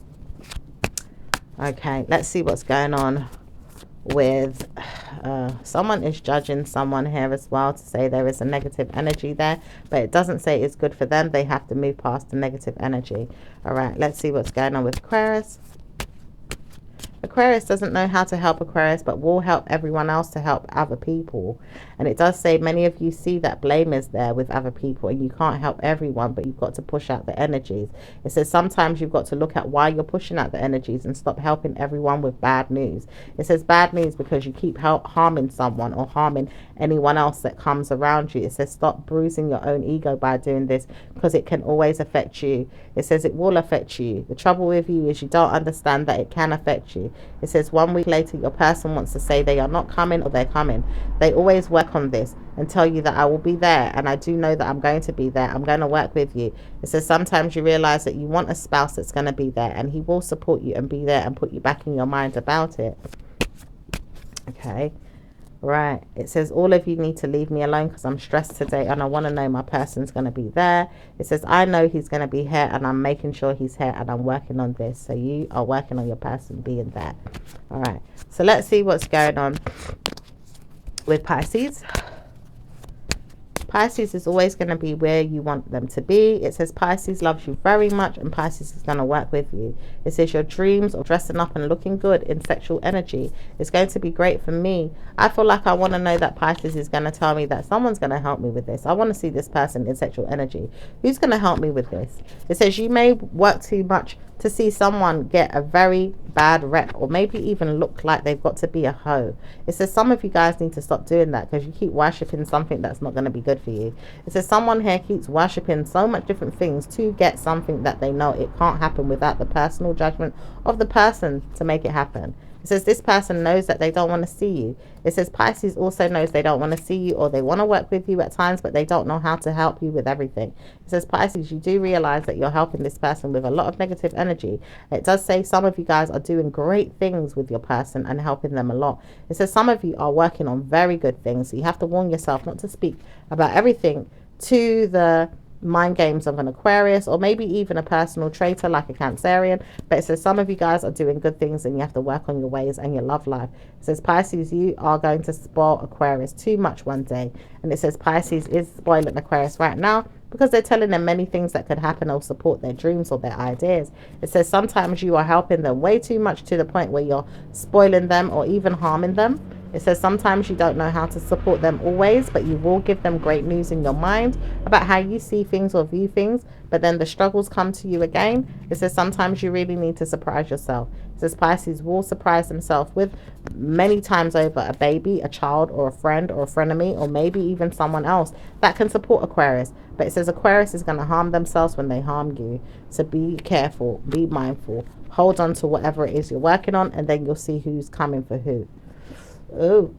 Okay, let's see what's going on with someone is judging someone here as well to say there is a negative energy there, but it doesn't say it's good for them. They have to move past the negative energy. All right, let's see what's going on with Aquarius. Aquarius doesn't know how to help Aquarius, but will help everyone else to help other people. And it does say many of you see that blame is there with other people and you can't help everyone, but you've got to push out the energies. It says sometimes you've got to look at why you're pushing out the energies and stop helping everyone with bad news. It says bad news because you keep harming someone or harming anyone else that comes around you. It says stop bruising your own ego by doing this because it can always affect you. It says it will affect you. The trouble with you is you don't understand that it can affect you. It says 1 week later your person wants to say they are not coming or they're coming. They always work on this and tell you that I will be there, and I do know that I'm going to be there. I'm going to work with you. It says sometimes you realize that you want a spouse that's going to be there, and he will support you and be there and put you back in your mind about it. Okay. Right, it says all of you need to leave me alone because I'm stressed today and I want to know my person's going to be there. It says I know he's going to be here and I'm making sure he's here and I'm working on this. So you are working on your person being there. All right, so let's see what's going on with Pisces. Pisces is always going to be where you want them to be. It says Pisces loves you very much and Pisces is going to work with you. It says your dreams of dressing up and looking good in sexual energy is going to be great for me. I feel like I want to know that Pisces is going to tell me that someone's going to help me with this. I want to see this person in sexual energy. Who's going to help me with this? It says you may work too much to see someone get a very bad rep or maybe even look like they've got to be a hoe. It says some of you guys need to stop doing that because you keep worshipping something that's not going to be good for you. It says someone here keeps worshipping so much different things to get something that they know it can't happen without the personal judgment of the person to make it happen. It says this person knows that they don't want to see you. It says Pisces also knows they don't want to see you or they want to work with you at times, but they don't know how to help you with everything. It says Pisces, you do realize that you're helping this person with a lot of negative energy. It does say some of you guys are doing great things with your person and helping them a lot. It says some of you are working on very good things. So you have to warn yourself not to speak about everything to the mind games of an Aquarius or maybe even a personal traitor like a Cancerian. But it says some of you guys are doing good things and you have to work on your ways and your love life. It says Pisces, you are going to spoil Aquarius too much one day. And it says Pisces is spoiling Aquarius right now because they're telling them many things that could happen or support their dreams or their ideas. It says sometimes you are helping them way too much to the point where you're spoiling them or even harming them. It says sometimes you don't know how to support them always, but you will give them great news in your mind about how you see things or view things, but then the struggles come to you again. It says sometimes you really need to surprise yourself. It says Pisces will surprise themselves with many times over a baby, a child, or a friend or a frenemy, or maybe even someone else that can support Aquarius. But it says Aquarius is going to harm themselves when they harm you. So be careful, be mindful, hold on to whatever it is you're working on, and then you'll see who's coming for who. Oh,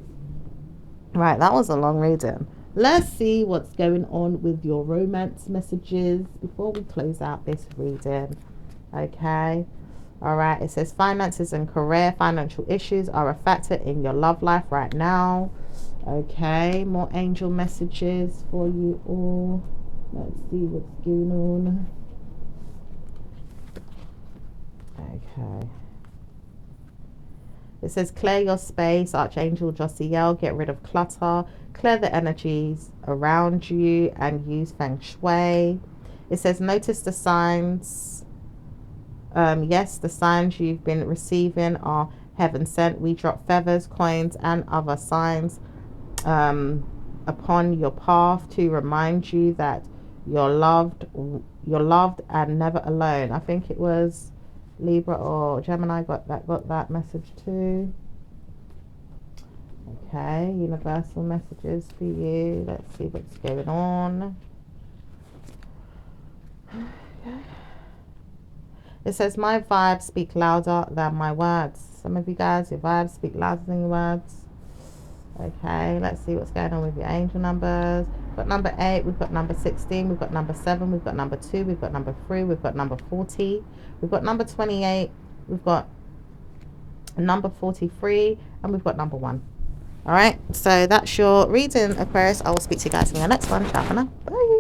right, that was a long reading. Let's see what's going on with your romance messages before we close out this reading. Okay, all right, it says finances and career, financial issues are a factor in your love life right now. Okay, more angel messages for you all. Let's see what's going on. Okay. It says clear your space, Archangel Josiel, get rid of clutter, clear the energies around you and use feng shui. It says notice the signs. Yes, the signs you've been receiving are heaven sent. We drop feathers, coins and other signs upon your path to remind you that you're loved and never alone. I think it was Libra or Gemini got that message too. Okay, universal messages for you. Let's see what's going on. Okay. It says my vibes speak louder than my words. Some of you guys, your vibes speak louder than your words. Okay, let's see what's going on with your angel numbers. We've got number 8, we've got number 16, we've got number 7, we've got number 2, we've got number 3, we've got number 40, we've got number 28, we've got number 43, and we've got number 1. All right, so that's your reading, Aquarius. I will speak to you guys in your next one. Ciao for now. Bye.